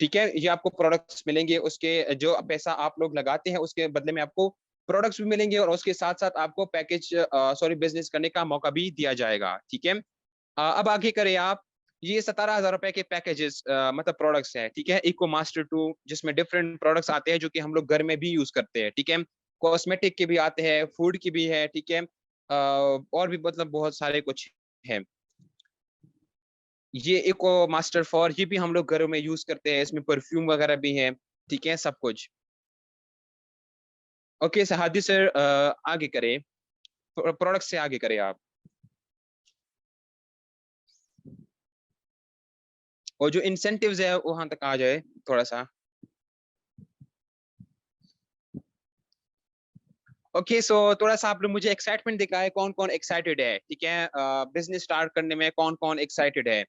ठीक है, ये आपको प्रोडक्ट्स मिलेंगे, उसके जो पैसा आप लोग लगाते हैं उसके बदले में आपको प्रोडक्ट्स भी मिलेंगे, और उसके साथ साथ आपको पैकेज बिजनेस करने का मौका भी दिया जाएगा, ठीक है। अब आगे करें आप, ये 17,000 रुपए के पैकेजेस मतलब प्रोडक्ट्स है, ठीक है, इको मास्टर 2, जिसमें डिफरेंट प्रोडक्ट्स आते हैं जो कि हम लोग घर में भी यूज करते हैं, ठीक है। कॉस्मेटिक के भी आते हैं, फूड की भी है, ठीक है, और भी मतलब बहुत सारे कुछ है। ये एक मास्टर फॉर, ये भी हम लोग घरों में यूज करते हैं, इसमें परफ्यूम वगैरह भी है, ठीक है, सब कुछ। ओके सहादी सर, आगे करें, प्रोडक्ट से आगे करें आप। और जो इंसेंटिव्स है वहां तक आ जाए थोड़ा सा। ओके सो थोड़ा सा आप लोग मुझे एक्साइटमेंट दिखाए, कौन कौन एक्साइटेड है, ठीक है, बिजनेस स्टार्ट करने में कौन कौन एक्साइटेड है।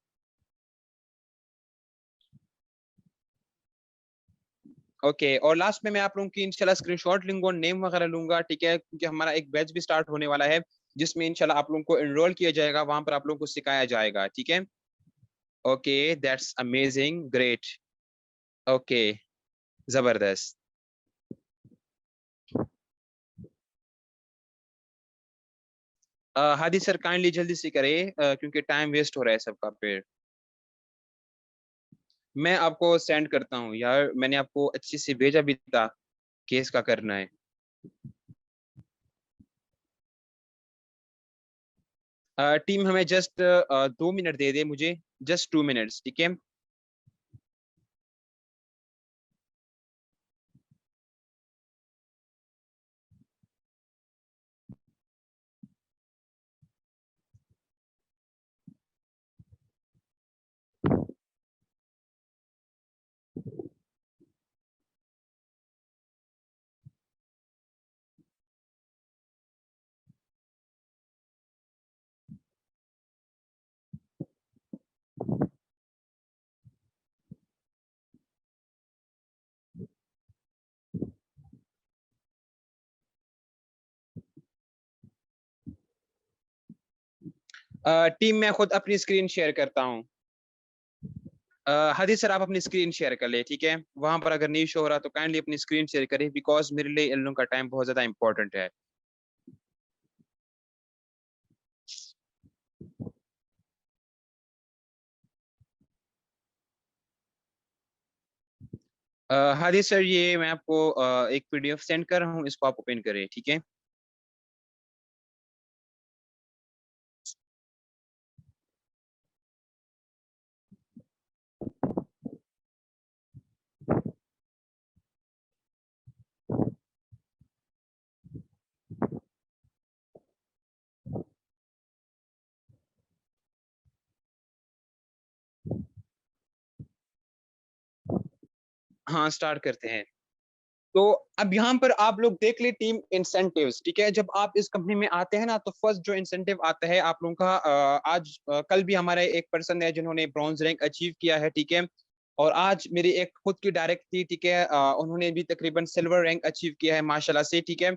ओके और लास्ट में मैं आप लोगों की इंशाल्लाह स्क्रीनशॉट लूंगा और नेम वगैरह लूंगा, ठीक है, क्योंकि हमारा एक बैच भी स्टार्ट होने वाला है जिसमें इंशाल्लाह आप लोगों को एनरोल किया जाएगा, वहां पर आप लोगों को सिखाया जाएगा, ठीक है। Okay that's amazing, great. Okay जबरदस्त। हादी सर काइंडली जल्दी से करें, क्योंकि टाइम वेस्ट हो रहा है सबका फिर। मैं आपको सेंड करता हूँ यार, मैंने आपको अच्छे से भेजा भी था, केस का करना है। टीम हमें जस्ट 2 मिनट दे दे मुझे, जस्ट 2 मिनट्स, ठीक है। टीम मैं खुद अपनी स्क्रीन शेयर करता हूँ। हादी सर आप अपनी स्क्रीन शेयर कर ले, ठीक है, वहां पर अगर नहीं शो हो रहा तो काइंडली अपनी स्क्रीन शेयर करें, बिकॉज मेरे लिए इन लोगों का टाइम बहुत ज्यादा इंपॉर्टेंट है। हादी सर ये मैं आपको एक पीडीएफ सेंड कर रहा हूँ, इसको आप ओपन करें, ठीक है। हाँ स्टार्ट करते हैं। तो अब यहाँ पर आप लोग देख ले टीम इंसेंटिव्स, ठीक है, जब आप इस कंपनी में आते हैं ना तो फर्स्ट जो इंसेंटिव आता है आप लोगों का, आज कल भी हमारे एक पर्सन है जिन्होंने ब्रॉन्ज रैंक अचीव किया है, ठीक है। और आज मेरी एक खुद की डायरेक्ट थी, ठीक है, उन्होंने भी तकरीबन सिल्वर रैंक अचीव किया है माशाल्लाह से, ठीक है।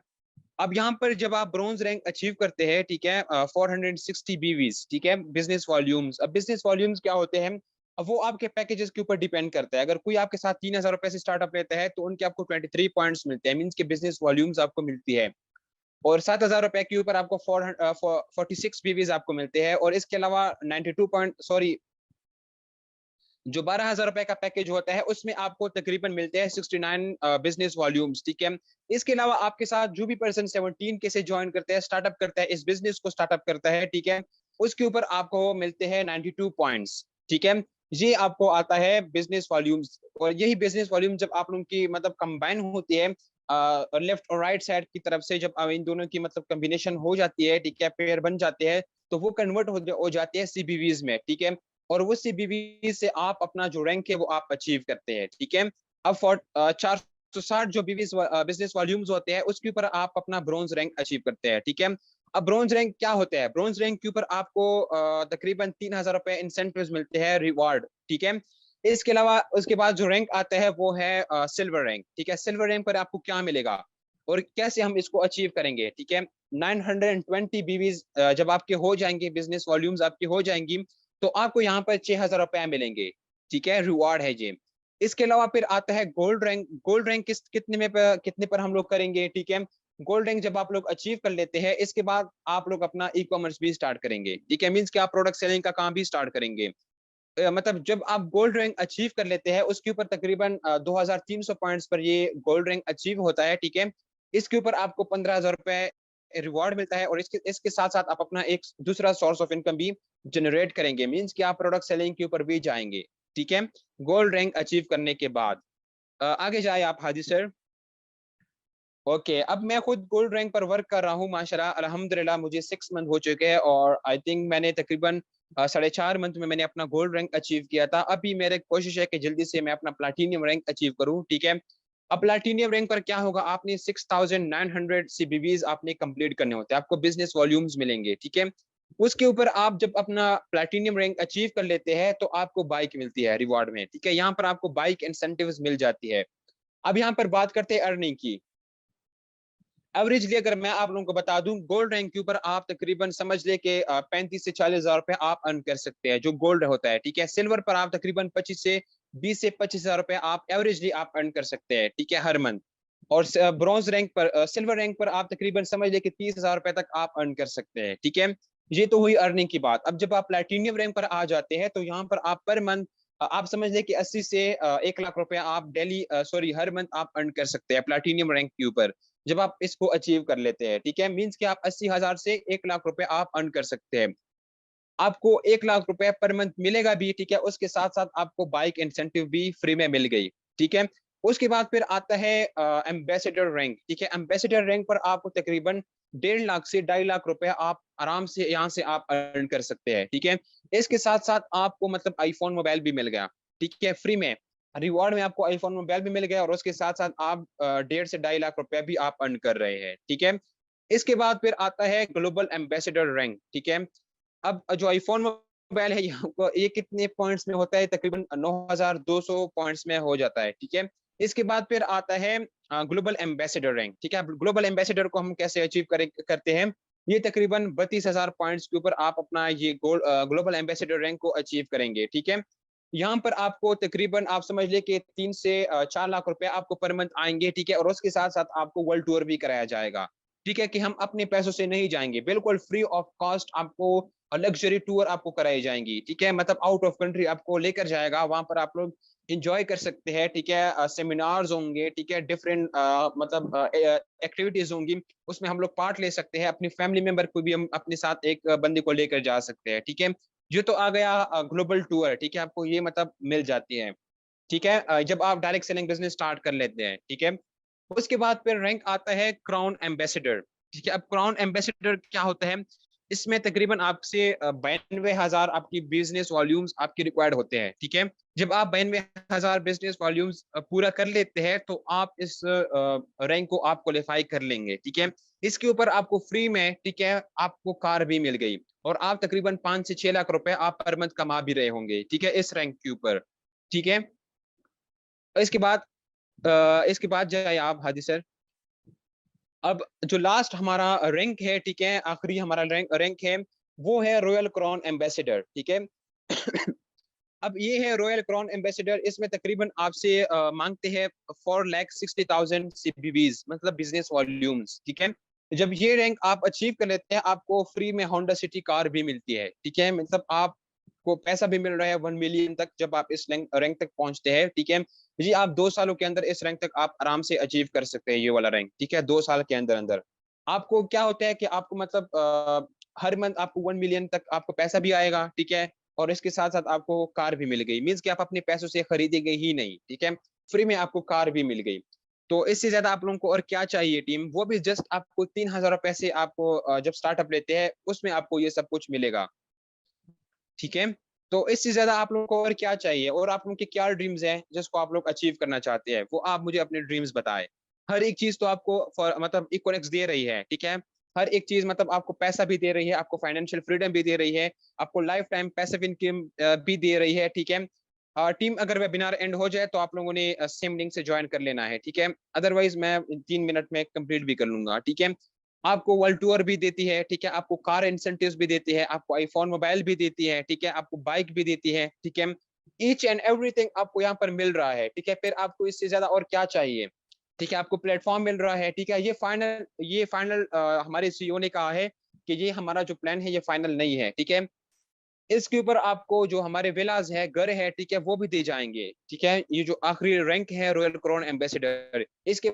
अब यहाँ पर जब आप ब्रॉन्ज रैंक अचीव करते हैं, ठीक है, 460 बीवीज, ठीक है, बिजनेस वॉल्यूम्स। अब बिजनेस वॉल्यूम्स क्या होते हैं, अब वो आपके पैकेजेस के ऊपर डिपेंड करता है। अगर कोई आपके साथ 3,000 रुपए से स्टार्टअप लेता है तो उनके आपको 23 पॉइंट्स मिलते हैं, मीन्स के बिजनेस वॉल्यूम्स आपको मिलती है। और 7,000 रुपए के ऊपर आपको 46 बीवीज आपको मिलते हैं। और इसके अलावा 92 पॉइंट, सॉरी, जो 12,000 रुपए का पैकेज होता है उसमें आपको तकरीबन मिलते हैं 69 बिजनेस वॉल्यूम्स, ठीक है। इसके अलावा आपके साथ जो भी पर्सन 17 के से ज्वाइन करते हैं, स्टार्टअप करता है, इस बिजनेस को स्टार्टअप करता है, ठीक है, उसके ऊपर आपको मिलते हैं 92 पॉइंट्स, ठीक है। ये आपको आता है बिजनेस वॉल्यूम्स। और यही बिजनेस वॉल्यूम जब आप लोगों की मतलब कंबाइन होती है लेफ्ट और राइट साइड की तरफ से, जब इन दोनों की मतलब कॉम्बिनेशन हो जाती है, ठीक है, पेयर बन जाते हैं, तो वो कन्वर्ट हो जाते हैं सीबीवीज में, ठीक है। और वो सीबीवी से आप अपना जो रैंक है वो आप अचीव करते हैं, ठीक है। अब 460 जो बिजनेस वॉल्यूम्स होते हैं उसके ऊपर आप अपना ब्रॉन्ज रैंक अचीव करते हैं, ठीक है। अब ब्रॉन्ज रैंक क्या होता है, ब्रॉन्ज रैंक के ऊपर आपको तकरीबन 3,000 रुपए इंसेंटिव मिलते हैं, रिवार्ड, ठीक है। इसके अलावा उसके बाद जो रैंक आता है वो है सिल्वर रैंक, ठीक है। सिल्वर रैंक पर आपको क्या मिलेगा और कैसे हम इसको अचीव करेंगे, ठीक है। 920 बीवीज जब आपके हो जाएंगे, बिजनेस वॉल्यूम्स आपकी हो जाएंगी, तो आपको यहाँ पर 6,000 रुपए मिलेंगे, ठीक है, रिवार्ड है ये। इसके अलावा फिर आता है गोल्ड रैंक। गोल्ड रैंक कितने पर हम लोग करेंगे, ठीक है। गोल्ड रैंक जब आप लोग अचीव कर लेते हैं, इसके बाद आप लोग अपना ई कॉमर्स भी स्टार्ट करेंगे, ठीक है, मीन्स कि आप प्रोडक्ट सेलिंग का काम भी स्टार्ट करेंगे। मतलब जब आप गोल्ड रैंक अचीव कर लेते हैं उसके ऊपर तकरीबन 2,300 पॉइंट्स पर ये गोल्ड रैंक अचीव होता है, ठीक है। इसके ऊपर आपको 15,000 रुपए रिवॉर्ड मिलता है और इसके इसके साथ साथ आप अपना एक दूसरा सोर्स ऑफ इनकम भी जनरेट करेंगे, मींस कि आप प्रोडक्ट सेलिंग के ऊपर भी जाएंगे, ठीक है, गोल्ड रैंक अचीव करने के बाद। आगे जाए आप हादी सर। ओके, अब मैं खुद गोल्ड रैंक पर वर्क कर रहा हूँ माशाल्लाह अल्हम्दुलिल्लाह, मुझे 6 मंथ हो चुके हैं और आई थिंक मैंने तकरीबन 4.5 मंथ में मैंने अपना गोल्ड रैंक अचीव किया था। अभी मेरी कोशिश है कि जल्दी से मैं अपना प्लैटिनियम रैंक अचीव करूँ, ठीक है। अब प्लैटिनियम रैंक पर क्या होगा, आपने 6,900 CBBs आपने कंप्लीट करने होते हैं, आपको बिजनेस वॉल्यूम्स मिलेंगे, ठीक है। उसके ऊपर आप जब अपना प्लैटिनियम रैंक अचीव कर लेते हैं तो आपको बाइक मिलती है रिवॉर्ड में, ठीक है, यहाँ पर आपको बाइक इंसेंटिव्स मिल जाती है। अब यहाँ पर बात करते हैं अर्निंग की। एवरेजली अगर मैं आप लोगों को बता दूं, गोल्ड रैंक के ऊपर आप तकरीबन समझ ले के 35 से 40 हजार रुपए आप अर्न कर सकते हैं, जो गोल्ड होता है, ठीक है। सिल्वर पर आप तकरीबन 20 से 25 हजार रुपए आप एवरेजली आप अर्न कर सकते हैं, ठीक है, हर मंथ। और ब्रॉन्ज रैंक पर सिल्वर रैंक पर आप तकरीबन समझ ले कि 30 हजार रुपए तक आप अर्न कर सकते हैं, ठीक है। ये तो हुई अर्निंग की बात। अब जब आप प्लैटिनियम रैंक पर आ जाते हैं तो यहाँ पर आप पर मंथ आप समझ ले कि 80 से 1 लाख रुपए आप डेली सॉरी हर मंथ आप अर्न कर सकते हैं प्लैटिनियम रैंक के ऊपर, जब आप इसको अचीव कर लेते हैं, ठीक है। मींस कि आप 80 हजार से 1 लाख रुपए आप अर्न कर सकते हैं। आपको 1 लाख रुपए पर मंथ मिलेगा भी, ठीक है, उसके साथ साथ आपको बाइक इंसेंटिव भी फ्री में मिल गई, ठीक है। उसके बाद फिर आता है एम्बेसडर रैंक, ठीक है। एम्बेसडर रैंक पर आपको तकरीबन 1.5 लाख से 2.5 लाख रुपए आप आराम से यहाँ से आप अर्न कर सकते हैं, ठीक है। इसके साथ साथ आपको मतलब आईफोन मोबाइल भी मिल गया, ठीक है, फ्री में। रिवॉर्ड में आपको आईफोन मोबाइल भी मिल गया और उसके साथ साथ आप 1.5 से 2.5 लाख रुपए भी आप अर्न कर रहे हैं, ठीक है। इसके बाद फिर आता है ग्लोबल एम्बेसडर रैंक, ठीक है। अब जो आईफोन मोबाइल है ये कितने पॉइंट्स में होता है, तकरीबन 9,200 पॉइंट्स में हो जाता है, ठीक है। इसके बाद फिर आता है ग्लोबल एम्बेसडर रैंक, ठीक है। ग्लोबल एम्बेसडर को हम कैसे अचीव करते हैं, ये तकरीबन 32,000 पॉइंट्स के ऊपर आप अपना ये ग्लोबल एम्बेसडर रैंक को अचीव करेंगे, ठीक है। यहाँ पर आपको तकरीबन आप समझ ले कि 3 से 4 लाख रुपए आपको पर मंथ आएंगे, ठीक है। और उसके साथ साथ आपको वर्ल्ड टूर भी कराया जाएगा, ठीक है, कि हम अपने पैसों से नहीं जाएंगे, बिल्कुल फ्री ऑफ कॉस्ट आपको लग्जरी टूर आपको कराई जाएंगी, ठीक है। मतलब आउट ऑफ कंट्री आपको लेकर जाएगा, वहां पर आप लोग इंजॉय कर सकते हैं, ठीक है। सेमिनार्स होंगे, ठीक है, डिफरेंट मतलब एक्टिविटीज होंगी, उसमें हम लोग पार्ट ले सकते हैं। अपनी फैमिली मेंबर को भी हम अपने साथ एक बंदे को लेकर जा सकते हैं, ठीक है। ये तो आ गया ग्लोबल टूर, ठीक है, आपको ये मतलब मिल जाती है, ठीक है, जब आप डायरेक्ट सेलिंग बिजनेस स्टार्ट कर लेते हैं, ठीक है। उसके बाद फिर रैंक आता है क्राउन एम्बेसडर, ठीक है। अब क्राउन एम्बेसडर क्या होता है, इसमें तकरीबन आपसे 92 हजार आपकी बिजनेस वॉल्यूम्स आपकी रिक्वायर्ड होते हैं, ठीक है। जब आप 92 हजार बिजनेस वॉल्यूम्स पूरा कर लेते हैं तो आप इस रैंक को आप क्वालिफाई कर लेंगे, ठीक है। इसके ऊपर आपको फ्री में, ठीक है, आपको कार भी मिल गई और आप तकरीबन 5 से 6 लाख रुपए आप पर मंथ कमा भी रहे होंगे, ठीक है, इस रैंक के ऊपर, ठीक है। इसके बाद इसके बाद जाए आप हादी सर। अब जो लास्ट हमारा रैंक है, ठीक है, आखिरी हमारा रैंक है, वो है रॉयल क्राउन एम्बेसडर, ठीक है। अब ये है रॉयल क्राउन एम्बेसडर, इसमें तकरीबन आपसे मांगते हैं 4,60,000 CBBs, मतलब बिजनेस वॉल्यूम्स, ठीक है। जब ये रैंक आप अचीव कर लेते हैं आपको फ्री में होंडा सिटी कार भी मिलती है, ठीक है। मतलब आपको पैसा भी मिल रहा है 1 मिलियन तक जब आप इस रैंक तक पहुंचते हैं, ठीक है। जी आप 2 सालों के अंदर इस रैंक तक आप आराम से अचीव कर सकते हैं, ये वाला रैंक, ठीक है, 2 साल के अंदर अंदर। आपको क्या होता है कि आपको मतलब हर मंथ आपको 1 मिलियन तक आपको पैसा भी आएगा, ठीक है। और इसके साथ साथ आपको कार भी मिल गई, मीन्स कि आप अपने पैसों से खरीदेंगे ही नहीं, ठीक है, फ्री में आपको कार भी मिल गई। तो इससे ज्यादा आप लोगों को और क्या चाहिए टीम, वो भी जस्ट आपको 3,000 रुपए से आपको जब स्टार्टअप लेते हैं उसमें आपको ये सब कुछ मिलेगा, ठीक है। तो इससे ज्यादा आप लोगों को और क्या चाहिए, और आप लोगों के क्या ड्रीम्स हैं जिसको आप लोग अचीव करना चाहते हैं, वो आप मुझे अपने ड्रीम्स बताएं। हर एक चीज तो आपको मतलब इकोनॉमिक्स दे रही है, ठीक है। हर एक चीज मतलब आपको पैसा भी दे रही है, आपको फाइनेंशियल फ्रीडम भी दे रही है, आपको लाइफ टाइम पैसिव इनकम भी दे रही है, ठीक है। टीम अगर वेबिनार एंड हो जाए तो आप लोगों ने सेम लिंक से ज्वाइन कर लेना है, ठीक है। अदरवाइज मैं 3 मिनट में कंप्लीट भी कर लूंगा, ठीक है। आपको वर्ल्ड टूर भी देती है, ठीक है, आपको कार इंसेंटिव्स भी देती है, आपको आईफोन मोबाइल भी देती है, ठीक है, आपको बाइक भी देती है, ठीक है। ईच एंड एवरीथिंग आपको यहाँ पर मिल रहा है, ठीक है। फिर आपको इससे ज्यादा और क्या चाहिए, ठीक है। आपको प्लेटफॉर्म मिल रहा है, ठीक है। ये फाइनल हमारे सीईओ ने कहा है कि ये हमारा जो प्लान है ये फाइनल नहीं है, ठीक है। इसके ऊपर आपको जो हमारे विलाज है, घर है, ठीक है, वो भी दे जाएंगे, ठीक है। ये जो आखिरी रैंक है रॉयल क्राउन एम्बेसडर, इसके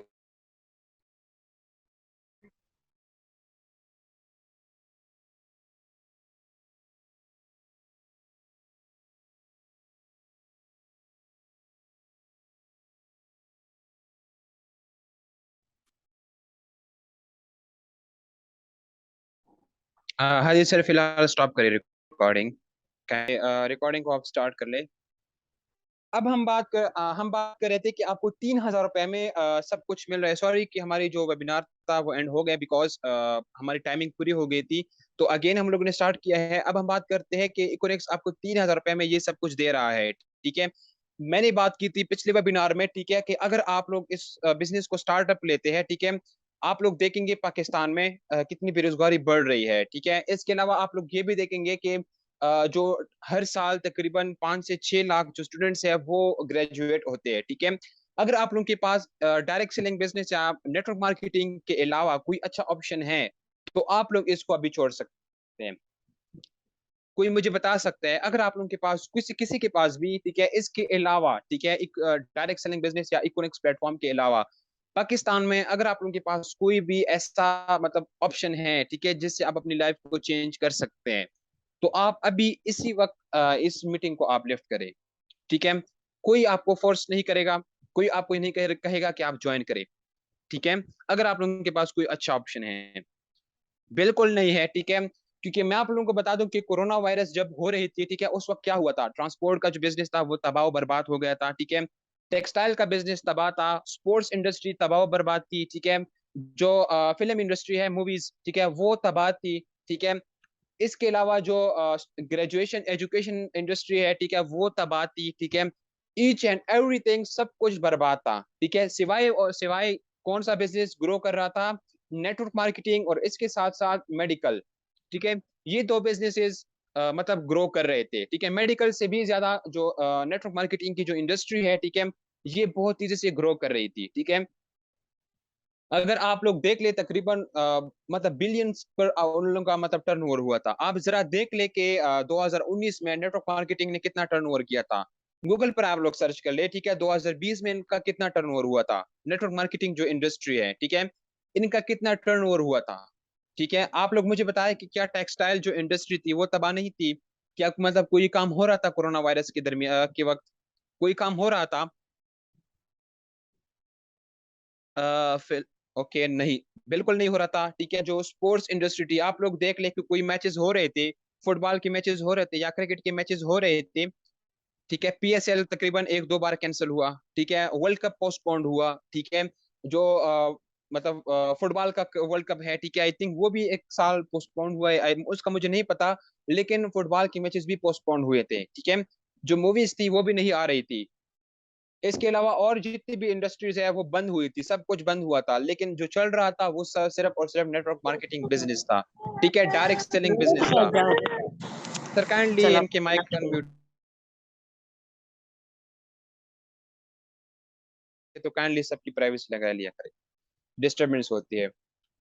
हाँ जी सर, फिलहाल स्टॉप करिए रिकॉर्डिंग। रिकॉर्डिंग को आप स्टार्ट कर ले। अब हम बात कर रहे थे कि आपको 3,000 रुपए में सब कुछ मिल रहा है। सॉरी कि हमारी जो वेबिनार था वो एंड हो गया, बिकॉज हमारी टाइमिंग पूरी हो गई थी। तो अगेन हम लोगों ने स्टार्ट किया है। अब हम बात करते हैं कि इकोनॉमिक्स आपको 3,000 रुपए में ये सब कुछ दे रहा है, ठीक है। मैंने बात की थी पिछले वेबिनार में, ठीक है, कि अगर आप लोग इस बिजनेस को स्टार्टअप लेते हैं, ठीक है, आप लोग देखेंगे पाकिस्तान में कितनी बेरोजगारी बढ़ रही है, ठीक है। इसके अलावा आप लोग ये भी देखेंगे कि जो हर साल तकरीबन 5 से 6 लाख जो स्टूडेंट्स हैं वो ग्रेजुएट होते हैं, ठीक है। अगर आप लोगों के पास डायरेक्ट सेलिंग बिजनेस या नेटवर्क मार्केटिंग के अलावा कोई अच्छा ऑप्शन है, तो आप लोग इसको अभी छोड़ सकते हैं। कोई मुझे बता सकता है, अगर आप लोगों के पास किसी किसी के पास भी, ठीक है, इसके अलावा, ठीक है, एक डायरेक्ट सेलिंग बिजनेस या इकोनॉमिक्स प्लेटफॉर्म के अलावा पाकिस्तान में अगर आप लोगों के पास कोई भी ऐसा मतलब ऑप्शन है, ठीक है, जिससे आप अपनी लाइफ को चेंज कर सकते हैं, तो आप अभी इसी वक्त इस मीटिंग को आप लिफ्ट करें, ठीक है। कोई आपको फोर्स नहीं करेगा, कोई आपको नहीं कहेगा कि आप ज्वाइन करें, ठीक है। अगर आप लोगों के पास कोई अच्छा ऑप्शन है, बिल्कुल नहीं है, ठीक है। क्योंकि मैं आप लोगों को बता दूं कि कोरोना वायरस जब हो रही थी, ठीक है, उस वक्त क्या हुआ था, ट्रांसपोर्ट का जो बिजनेस था वो तबाह बर्बाद हो गया था, ठीक है। टेक्सटाइल का बिजनेस तबाह था, स्पोर्ट्स इंडस्ट्री तबाह बर्बाद थी, ठीक है। जो फिल्म इंडस्ट्री है, मूवीज, ठीक है, वो तबाह थी, ठीक है। इसके अलावा जो ग्रेजुएशन एजुकेशन इंडस्ट्री है, ठीक है, वो तबाह थी, ठीक है। ईच एंड एवरीथिंग, सब कुछ बर्बाद था, ठीक है, सिवाय कौन सा बिजनेस ग्रो कर रहा था, नेटवर्क मार्केटिंग और इसके साथ साथ मेडिकल, ठीक है। ये दो बिजनेसेस मतलब ग्रो कर रहे थे, ठीक है। मेडिकल से भी ज्यादा जो नेटवर्क मार्केटिंग की जो इंडस्ट्री है, ठीक है, ये बहुत तेजी से ग्रो कर रही थी, ठीक है। अगर आप लोग देख ले तकरीबन मतलब बिलियंस पर उन लोगों का मतलब टर्नओवर हुआ था। आप जरा देख ले कि 2019 में नेटवर्क मार्केटिंग ने कितना टर्नओवर किया था। गूगल पर आप लोग सर्च कर ले, ठीक है, 2020 में इनका कितना टर्नओवर हुआ था। नेटवर्क मार्केटिंग जो इंडस्ट्री है, ठीक है, इनका कितना टर्नओवर हुआ था, ठीक है। आप लोग मुझे बताएं कि क्या टेक्सटाइल जो इंडस्ट्री थी वो तबाह नहीं थी? क्या मतलब कोई काम हो रहा था कोरोना वायरस के दरमियान के वक्त? कोई काम हो रहा था? फिर ओके, नहीं, बिल्कुल नहीं हो रहा था, ठीक है। जो स्पोर्ट्स इंडस्ट्री थी, आप लोग देख ले कि कोई मैचेस हो रहे थे, फुटबॉल के मैचेस हो रहे थे या क्रिकेट के मैचेस हो रहे थे, ठीक है। पीएसएल तकरीबन 1-2 बार कैंसिल हुआ, ठीक है। वर्ल्ड कप पोस्टपोन्ड हुआ, ठीक है। जो मतलब फुटबॉल का वर्ल्ड कप है, ठीक है, आई थिंक वो भी एक साल पोस्टपोन्ड हुआ है, उसका मुझे नहीं पता। लेकिन फुटबॉल के मैचेस भी पोस्टपोन्ड हुए थे, ठीक है। जो मूवीज थी वो भी नहीं आ रही थी। इसके अलावा और जितनी भी इंडस्ट्रीज है वो बंद हुई थी, सब कुछ बंद हुआ था, लेकिन जो चल रहा था वो सिर्फ और सिर्फ नेटवर्क मार्केटिंग बिजनेस था, ठीक है, डायरेक्ट सेलिंग बिजनेस था। सर काइंडली चलो इनके माइक अनम्यूट, तो काइंडली सबकी प्राइवेसी लगा लिया करें, डिस्टरबेंस होती है।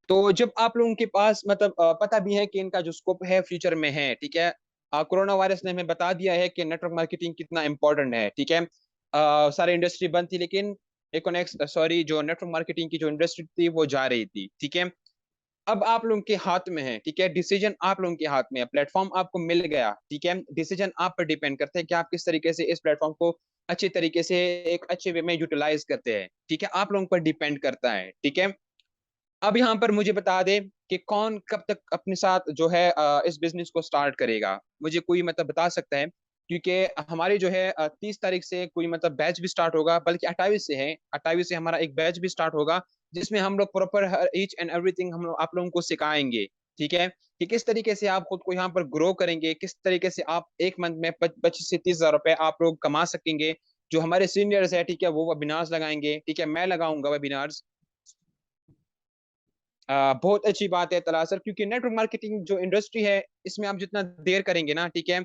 तो जब आप लोगों के पास मतलब पता भी है कि इनका जो स्कोप है फ्यूचर में है, ठीक है। कोरोना वायरस ने हमें बता दिया है कि नेटवर्क मार्केटिंग कितना इंपॉर्टेंट है, ठीक है। सारी इंडस्ट्री बंद थी, लेकिन इकोनेक्स सॉरी जो नेटवर्क मार्केटिंग की जो इंडस्ट्री थी वो जा रही थी, ठीक है। अब आप लोगों के हाथ में है, ठीक है, डिसीजन आप लोगों के हाथ में है। प्लेटफॉर्म आपको मिल गया, ठीक है, डिसीजन आप पर डिपेंड करते हैं कि आप किस तरीके से इस प्लेटफॉर्म को अच्छे तरीके से एक अच्छे वे में यूटिलाइज करते हैं, ठीक है, आप लोगों पर डिपेंड करता है, ठीक है। अब यहाँ पर मुझे बता दे कि कौन कब तक अपने साथ जो है इस बिजनेस को स्टार्ट करेगा, मुझे कोई मतलब बता सकता है? क्योंकि हमारी जो है 30 तारीख से कोई मतलब बैच भी स्टार्ट होगा, बल्कि 28 से है, 28 से हमारा एक बैच भी स्टार्ट होगा, जिसमें हम लोग proper her each and everything हम आप लोगों को सिखाएंगे, ठीक है, कि किस तरीके से आप खुद को यहाँ पर ग्रो करेंगे, किस तरीके से आप एक मंथ में 25 से 30 हजार रुपए आप लोग कमा सकेंगे। जो हमारे सीनियर्स है, ठीक है, वो वेबिनार्स लगाएंगे, ठीक है, मैं लगाऊंगा वेबिनार्स। बहुत अच्छी बात है तला सर, क्योंकि नेटवर्क मार्केटिंग जो इंडस्ट्री है, इसमें आप जितना देर करेंगे ना, ठीक है,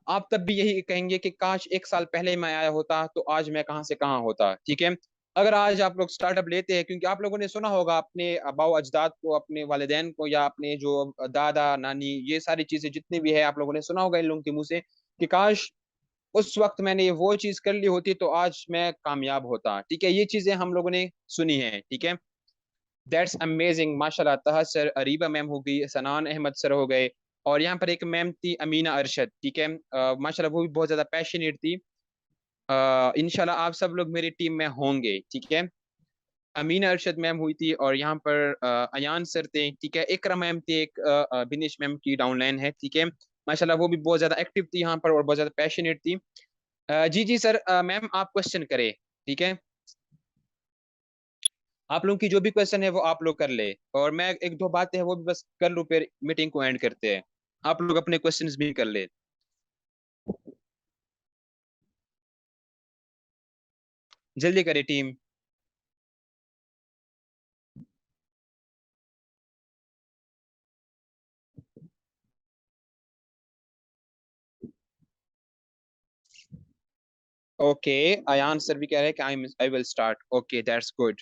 आप तब भी यही कहेंगे कि काश 1 साल पहले मैं आया होता तो आज मैं कहाँ से कहाँ होता, ठीक है। अगर आज आप लोग स्टार्टअप लेते हैं, क्योंकि आप लोगों ने सुना होगा अपने आबाओ अजदाद को, अपने वालिदैन को, या अपने जो दादा नानी, ये सारी चीजें जितनी भी है आप लोगों ने सुना होगा इन लोगों के मुंह से कि काश उस वक्त मैंने ये वो चीज कर ली होती तो आज मैं कामयाब होता, ठीक है। ये चीजें हम लोगों ने सुनी है, ठीक है। दैट्स अमेजिंग, माशाल्लाह। तहा सर, अरीबा मैम हो गई, सनान अहमद सर हो गए, और यहाँ पर एक मैम थी अमीना अरशद, ठीक है, माशाल्लाह वो भी बहुत ज्यादा पैशनेट थी। इंशाल्लाह आप सब लोग मेरी टीम में होंगे, ठीक है। अमीना अरशद मैम हुई थी, और यहाँ पर अयान सर थे, ठीक है, इकरा मैम थी, एक बिनिश मैम की डाउनलाइन है, ठीक है, माशाल्लाह वो भी बहुत ज्यादा एक्टिव थी यहाँ पर और बहुत ज्यादा पैशनेट थी। जी जी सर, मैम आप क्वेश्चन करें, ठीक है, आप लोगों की जो भी क्वेश्चन है वो आप लोग कर ले, और मैं एक दो बातें हैं वो भी बस कर लूँ, फिर मीटिंग को एंड करते हैं। आप लोग अपने क्वेश्चंस भी कर ले, जल्दी करें टीम। ओके, अयान सर भी कह रहे हैं कि I will start, okay that's good.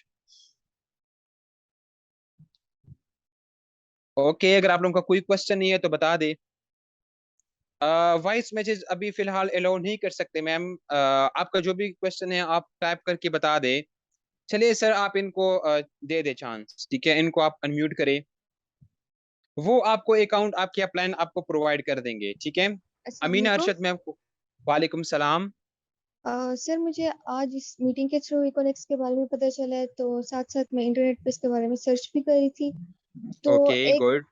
Okay, अगर आप लोगों का कोई क्वेश्चन नहीं है तो बता दे। वॉइस मैसेज अभी फिलहाल अलाउ नहीं कर सकते मैम, आपका जो भी क्वेश्चन है आप टाइप करके बता दे। चलिए सर, आप इनको दे दे चांस, ठीक है, इनको आप अनम्यूट करें, वो आपको अकाउंट आपके प्लान आपको प्रोवाइड कर देंगे, ठीक है। अस्सलाम अमीना वालेकुम। अरशद मैम को वालेकुम सलाम। सर मुझे आज इस मीटिंग के थ्रू इकोनॉमिक्स के बारे में पता चला है, तो साथ साथ मैं इंटरनेट पे इसके बारे में सर्च भी कर रही थी। तो ओके एक गुड।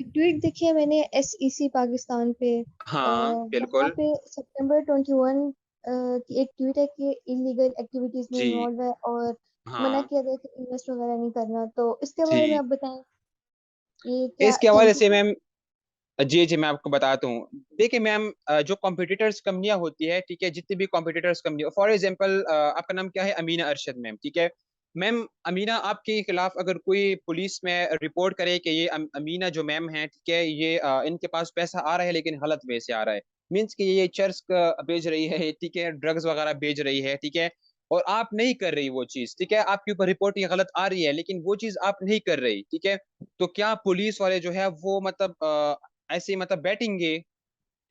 ट्वीट देखी है मैंने एसईसी पाकिस्तान पे। हाँ वहाँ बिल्कुल। पे सितंबर 21 की एक ट्वीट है कि इलीगल एक्टिविटीज में जी इन्वॉल्व है और मना हाँ किया गया कि इन्वेस्ट वगैरह नहीं करना। तो इसके बारे में जी, आप बताएं, ये क्या इसके हवाले थैंक यू से सर। मैम, जी जी मैं आपको बताता हूँ। देखिए मैम, जो कॉम्पिटिटर्स कंपनियां होती है, ठीक है, जितनी भी कॉम्पिटिटर्स कंपनी, फॉर एग्जांपल आपका नाम क्या है, अमीना अरशद मैम, ठीक है। मैम अमीना आपके खिलाफ अगर कोई पुलिस में रिपोर्ट करे कि ये अमीना जो मैम है, ठीक है, ये इनके पास पैसा आ रहा है लेकिन गलत वे से आ रहा है, मीन्स कि ये चर्च का बेच रही है, ठीक है, ड्रग्स वगैरह बेच रही है, ठीक है, और आप नहीं कर रही वो चीज, ठीक है, आपके ऊपर रिपोर्ट ये गलत आ रही है लेकिन वो चीज आप नहीं कर रही, ठीक है, तो क्या पुलिस वाले जो है वो मतलब ऐसे मतलब बैठेंगे,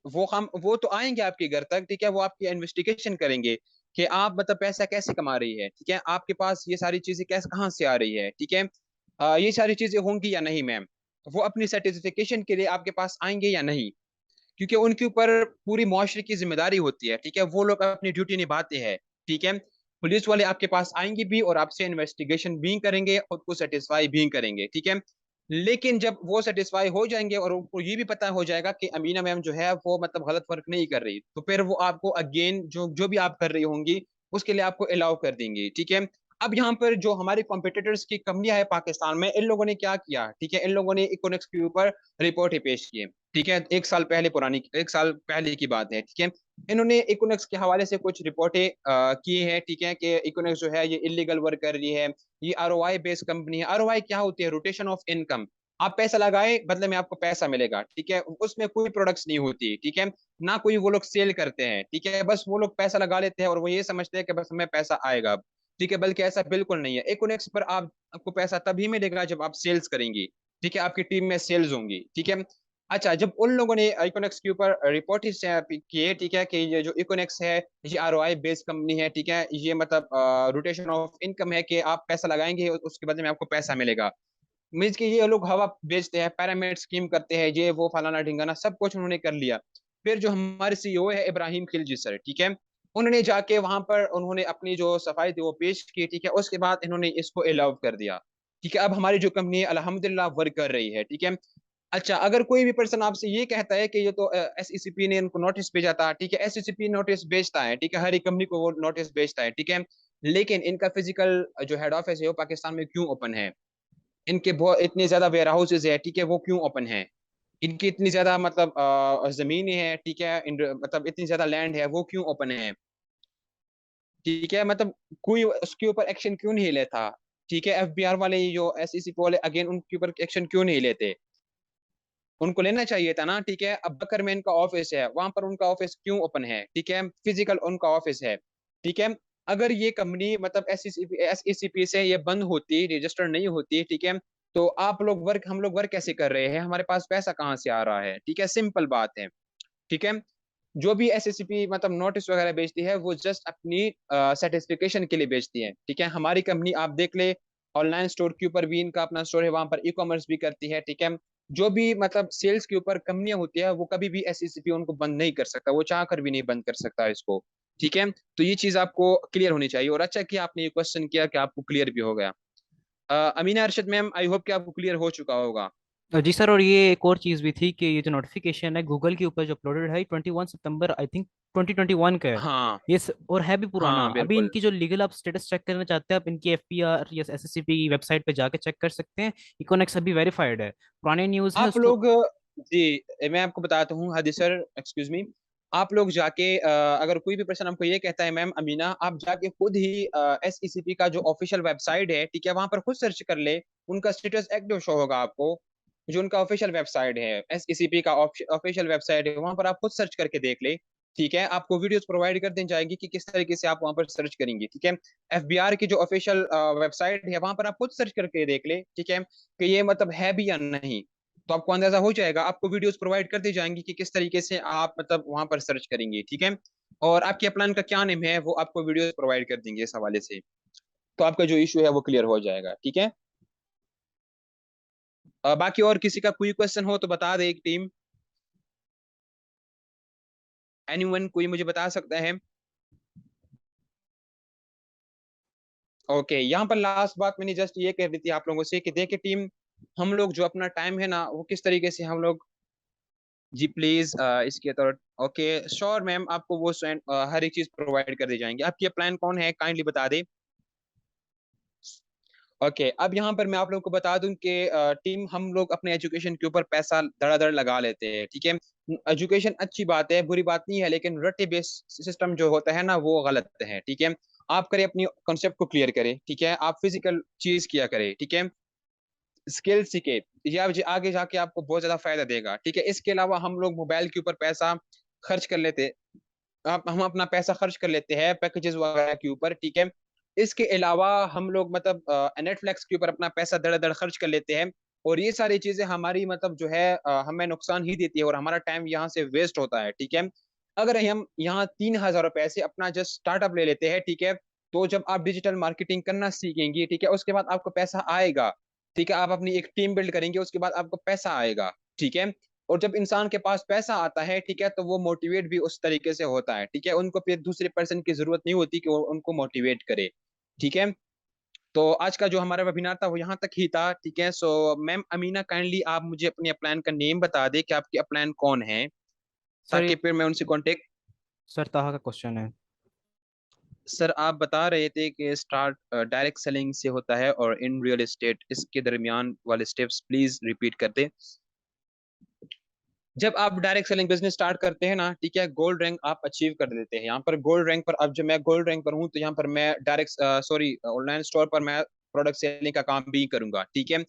वो तो आएंगे आपके घर तक, ठीक है, वो आपकी इन्वेस्टिगेशन करेंगे कि आप मतलब पैसा कैसे कमा रही है, ठीक है, आपके पास ये सारी चीजें कैसे कहाँ से आ रही है, ठीक है, ये सारी चीजें होंगी या नहीं मैम, वो अपनी सर्टिफिकेशन के लिए आपके पास आएंगे या नहीं, क्योंकि उनके ऊपर पूरी मुआशरे की जिम्मेदारी होती है, ठीक है, वो लोग अपनी ड्यूटी निभाते हैं, ठीक है। पुलिस वाले आपके पास आएंगे भी और आपसे इन्वेस्टिगेशन भी करेंगे, खुद को सेटिस्फाई भी करेंगे, ठीक है, लेकिन जब वो सेटिस्फाई हो जाएंगे और उनको ये भी पता हो जाएगा कि अमीना मैम जो है वो मतलब गलत वर्क नहीं कर रही, तो फिर वो आपको अगेन जो जो भी आप कर रही होंगी उसके लिए आपको अलाउ कर देंगे, ठीक है। अब यहाँ पर जो हमारे कॉम्पिटिटर्स की कंपनियां है पाकिस्तान में, इन लोगों ने क्या किया, ठीक है, इन लोगों ने इकोनॉमिक्स के ऊपर रिपोर्ट ही पेश की है, ठीक है, एक साल पहले, पुरानी एक साल पहले की बात है, ठीक है। इन्होंने इकोनॉमिक्स के हवाले से कुछ रिपोर्टें की है, ठीक है, कि इकोनॉमिक्स जो है ये इलीगल वर्क कर रही है, ये आरओआई बेस्ड कंपनी है। आरओआई क्या होती है, रोटेशन ऑफ इनकम, आप पैसा लगाए बदले में आपको पैसा मिलेगा, ठीक है, उसमें कोई प्रोडक्ट्स नहीं होती, ठीक है, ना कोई वो लोग सेल करते हैं, ठीक है, बस वो लोग पैसा लगा लेते हैं और वो ये समझते हैं कि बस हमें पैसा आएगा, ठीक है, बल्कि ऐसा बिल्कुल नहीं है। इकोनॉमिक्स पर आप आपको पैसा तभी मिलेगा जब आप सेल्स करेंगी, ठीक है, आपकी टीम में सेल्स होंगी, ठीक है। अच्छा, जब उन लोगों ने इकोनॉमिक्स के ऊपर रिपोर्ट किए, ठीक है, कि ये जो इकोनॉमिक्स है ये आरओआई बेस्ड कंपनी है, ठीक है, ये मतलब रोटेशन ऑफ इनकम है कि आप पैसा लगाएंगे उसके बदले में आपको पैसा मिलेगा, मीन्स कि ये लोग हवा बेचते हैं, पैरामिड स्कीम करते हैं, ये वो फलाना ढिंगाना सब कुछ उन्होंने कर लिया। फिर जो हमारे सीईओ है इब्राहिम खिलजी सर, ठीक है, उन्होंने जाके वहां पर उन्होंने अपनी जो सफाई थी वो पेश की, ठीक है, उसके बाद इन्होंने इसको अलाउ कर दिया, ठीक है, अब हमारी जो कंपनी है अल्हम्दुलिल्लाह वर्क कर रही है, ठीक है। अच्छा, अगर कोई भी पर्सन आपसे ये कहता है कि ये तो एसईसीपी ने इनको नोटिस भेजा था, ठीक है, एसईसीपी नोटिस भेजता है, ठीक है, हर एक कंपनी को वो नोटिस भेजता है, ठीक है, लेकिन इनका फिजिकल जो हेड ऑफिस है वो पाकिस्तान में क्यों ओपन है, इनके बहुत इतने ज्यादा वेयर हाउसेज है, ठीक है, वो क्यों ओपन है, इनकी इतनी ज्यादा मतलब जमीनें हैं, ठीक है, मतलब इतनी ज्यादा लैंड है, वो क्यों ओपन है, ठीक है, मतलब कोई उसके ऊपर एक्शन क्यों नहीं लेता, ठीक है, एफबीआर वाले जो एसईसी वाले अगेन उनके ऊपर एक्शन क्यों नहीं लेते, उनको लेना चाहिए था ना, ठीक है। अब बकर में इनका ऑफिस है, वहां पर उनका ऑफिस क्यों ओपन है, ठीक है, फिजिकल उनका ऑफिस है, ठीक है। अगर ये कंपनी मतलब एसईसीपी से ये बंद होती, रजिस्टर्ड नहीं होती, ठीक है, तो आप लोग वर्क हम लोग वर्क कैसे कर रहे हैं, हमारे पास पैसा कहाँ से आ रहा है, ठीक है, सिंपल बात है, ठीक है। जो भी एसएससीपी मतलब नोटिस वगैरह बेचती है वो जस्ट अपनी सेटिस्फिकेशन के लिए बेचती है, ठीक है। हमारी कंपनी आप देख ले, ऑनलाइन स्टोर के ऊपर भी इनका अपना स्टोर है, वहां पर ई कॉमर्स भी करती है, ठीक है। जो भी मतलब सेल्स के ऊपर कंपनियां होती है वो कभी भी एसएससीपी उनको बंद नहीं कर सकता, वो चाह कर भी नहीं बंद कर सकता इसको, ठीक है। तो ये चीज आपको क्लियर होनी चाहिए, और अच्छा कि आपने ये क्वेश्चन किया कि आपको क्लियर भी हो गया। Amina Arshad ma'am, I hope कि आपको क्लियर हो चुका होगा। जी सर, और ये एक और चीज़ भी थी कि ये जो नोटिफिकेशन है गूगल के ऊपर जो अपलोडेड है 21 सितंबर आई थिंक 2021 का है। हाँ और है भी पुराना। हाँ अभी बिल्कुल। इनकी जो लीगल आप स्टेटस चेक करना चाहते हैं, आप इनकी एफपीआर या एसएससीपी वेबसाइट पे जाके चेक कर सकते हैं। इकोनेक्स अभी वेरीफाइड है, पुराने न्यूज़ है आप उसको। लोग, जी मैं आपको बताता हूँ हादी सर, एक्सक्यूज मी। आप लोग जाके अगर कोई भी पर्सन हमको ये कहता है मैम अमीना, आप जाके खुद ही एसईसीपी का जो ऑफिशियल वेबसाइट है, ठीक है, वहां पर खुद सर्च कर ले। उनका स्टेटस एक्टिव शो होगा आपको। जो उनका ऑफिशियल वेबसाइट है, एसईसीपी का ऑफिशियल वेबसाइट है, वहां पर आप खुद सर्च करके देख ले। ठीक है, आपको वीडियोस प्रोवाइड कर दी जाएंगी कि किस तरीके से आप वहां पर सर्च करेंगे। ठीक है, एफबीआर की जो ऑफिशियल वेबसाइट है, वहां पर आप खुद सर्च करके देख ले। ठीक है, कि ये मतलब है भी या नहीं, तो आपको अंदाजा हो जाएगा। आपको वीडियोस प्रोवाइड कर दी जाएंगी कि किस तरीके से आप मतलब वहां पर सर्च करेंगे। ठीक है, और आपके प्लान का क्या नेम है वो आपको वीडियोस प्रोवाइड कर देंगे इस हवाले से। तो आपका जो इशू है वो क्लियर हो जाएगा। ठीक है, बाकी और किसी का कोई क्वेश्चन हो तो बता दे एक टीम। एनीवन, कोई मुझे बता सकता है? ओके, यहाँ पर लास्ट बात मैंने जस्ट ये कह दी थी आप लोगों से कि देखिए टीम, हम लोग जो अपना टाइम है ना वो किस तरीके से हम लोग, जी प्लीज इसके तौर, ओके श्योर मैम, आपको वो हर एक चीज प्रोवाइड कर दी जाएंगी। आपकी प्लान कौन है, काइंडली बता दे। ओके, अब यहाँ पर मैं आप लोगों को बता दूं कि टीम, हम लोग अपने एजुकेशन के ऊपर पैसा धड़ाधड़ लगा लेते हैं। ठीक है, एजुकेशन अच्छी बात है, बुरी बात नहीं है, लेकिन रट्टे बेस सिस्टम जो होता है ना वो गलत है। ठीक है, आप करें अपनी कॉन्सेप्ट को क्लियर करें। ठीक है, आप फिजिकल चीज किया करें। ठीक है, स्किल सीखे, ये आगे जाके आपको बहुत ज्यादा फायदा देगा। ठीक है, इसके अलावा हम लोग मोबाइल के ऊपर पैसा खर्च कर लेते, आप हम अपना पैसा खर्च कर लेते हैं पैकेजेस वगैरह के ऊपर। ठीक है, इसके अलावा हम लोग मतलब नेटफ्लिक्स के ऊपर अपना पैसा धड़ाधड़ खर्च कर लेते हैं। और ये सारी चीजें हमारी मतलब जो है हमें नुकसान ही देती है और हमारा टाइम यहाँ से वेस्ट होता है। ठीक है, अगर हम यहाँ 3,000 रुपए से अपना जस्ट स्टार्टअप ले लेते हैं, ठीक है, तो जब आप डिजिटल मार्केटिंग करना सीखेंगे, ठीक है, उसके बाद आपको पैसा आएगा। ठीक है, आप अपनी एक टीम बिल्ड करेंगे, उसके बाद आपको पैसा आएगा। ठीक है, और जब इंसान के पास पैसा आता है, ठीक है, तो वो मोटिवेट भी उस तरीके से होता है। ठीक है, उनको फिर दूसरे पर्सन की जरूरत नहीं होती कि वो उनको मोटिवेट करे। ठीक है, तो आज का जो हमारा वेबिनार था वो यहाँ तक ही था। ठीक है, सो मैम अमीना, काइंडली आप मुझे अपने अपलाइन का नेम बता दें कि आपके अपलाइन कौन है, सर ताकि एक फिर मैं उनसे कांटेक्ट। सर ताहा का क्वेश्चन है। सर आप बता रहे थे कि स्टार्ट डायरेक्ट सेलिंग से होता है और इन रियल एस्टेट, इसके दरमियान वाले स्टेप्स प्लीज रिपीट कर दे। जब आप डायरेक्ट सेलिंग बिजनेस स्टार्ट करते हैं ना, ठीक है, गोल्ड रैंक आप अचीव कर लेते हैं। यहाँ पर गोल्ड रैंक पर, अब जब मैं गोल्ड रैंक पर हूँ तो यहाँ पर मैं डायरेक्ट सॉरी ऑनलाइन स्टोर पर मैं प्रोडक्ट सेलिंग का काम भी करूंगा। ठीक है,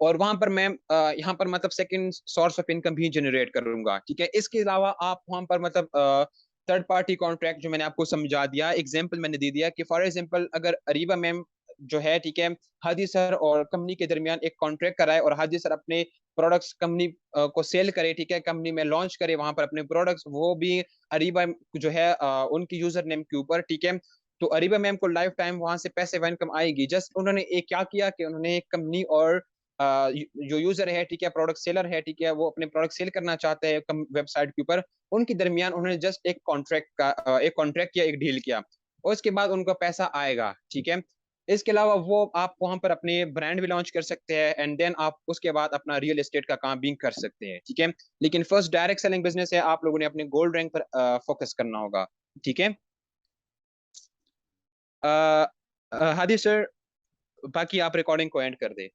और वहां पर मैं यहाँ पर मतलब सेकंड सोर्स ऑफ इनकम भी जनरेट करूंगा। ठीक है, इसके अलावा आप वहां पर मतलब थर्ड पार्टी कॉन्ट्रैक्ट जो मैंने आपको समझा दिया, एग्जाम्पल मैंने दे दिया कि फॉर एग्जाम्पल अगर अरीबा मैम जो है, ठीक है, हादी सर और कंपनी के दरमियान एक कॉन्ट्रैक्ट कराए और हादी सर अपने प्रोडक्ट्स कंपनी को सेल करे, ठीक है, कंपनी में लॉन्च करे वहां पर अपने प्रोडक्ट्स, वो भी अरीबा जो है उनकी यूजर नेम के ऊपर। ठीक है, तो अरीबा मैम को लाइफ टाइम वहां से पैसे इनकम आएगी। जस्ट उन्होंने एक क्या किया कि उन्होंने एक कंपनी और जो यूजर है, ठीक है, प्रोडक्ट सेलर है, ठीक है, वो अपने प्रोडक्ट सेल करना चाहते हैं वेबसाइट के ऊपर, उनके दरमियान उन्होंने जस्ट एक कॉन्ट्रैक्ट किया, एक डील किया, और उसके बाद उनका पैसा आएगा। ठीक है, इसके अलावा वो आप वहां पर अपने ब्रांड भी लॉन्च कर सकते हैं एंड देन आप उसके बाद अपना रियल एस्टेट का काम भी कर सकते हैं। ठीक है, लेकिन फर्स्ट डायरेक्ट सेलिंग बिजनेस है, आप लोगों ने अपने गोल्ड रैंक पर फोकस करना होगा। ठीक है, हादी सर, बाकी आप रिकॉर्डिंग को एंड कर दे।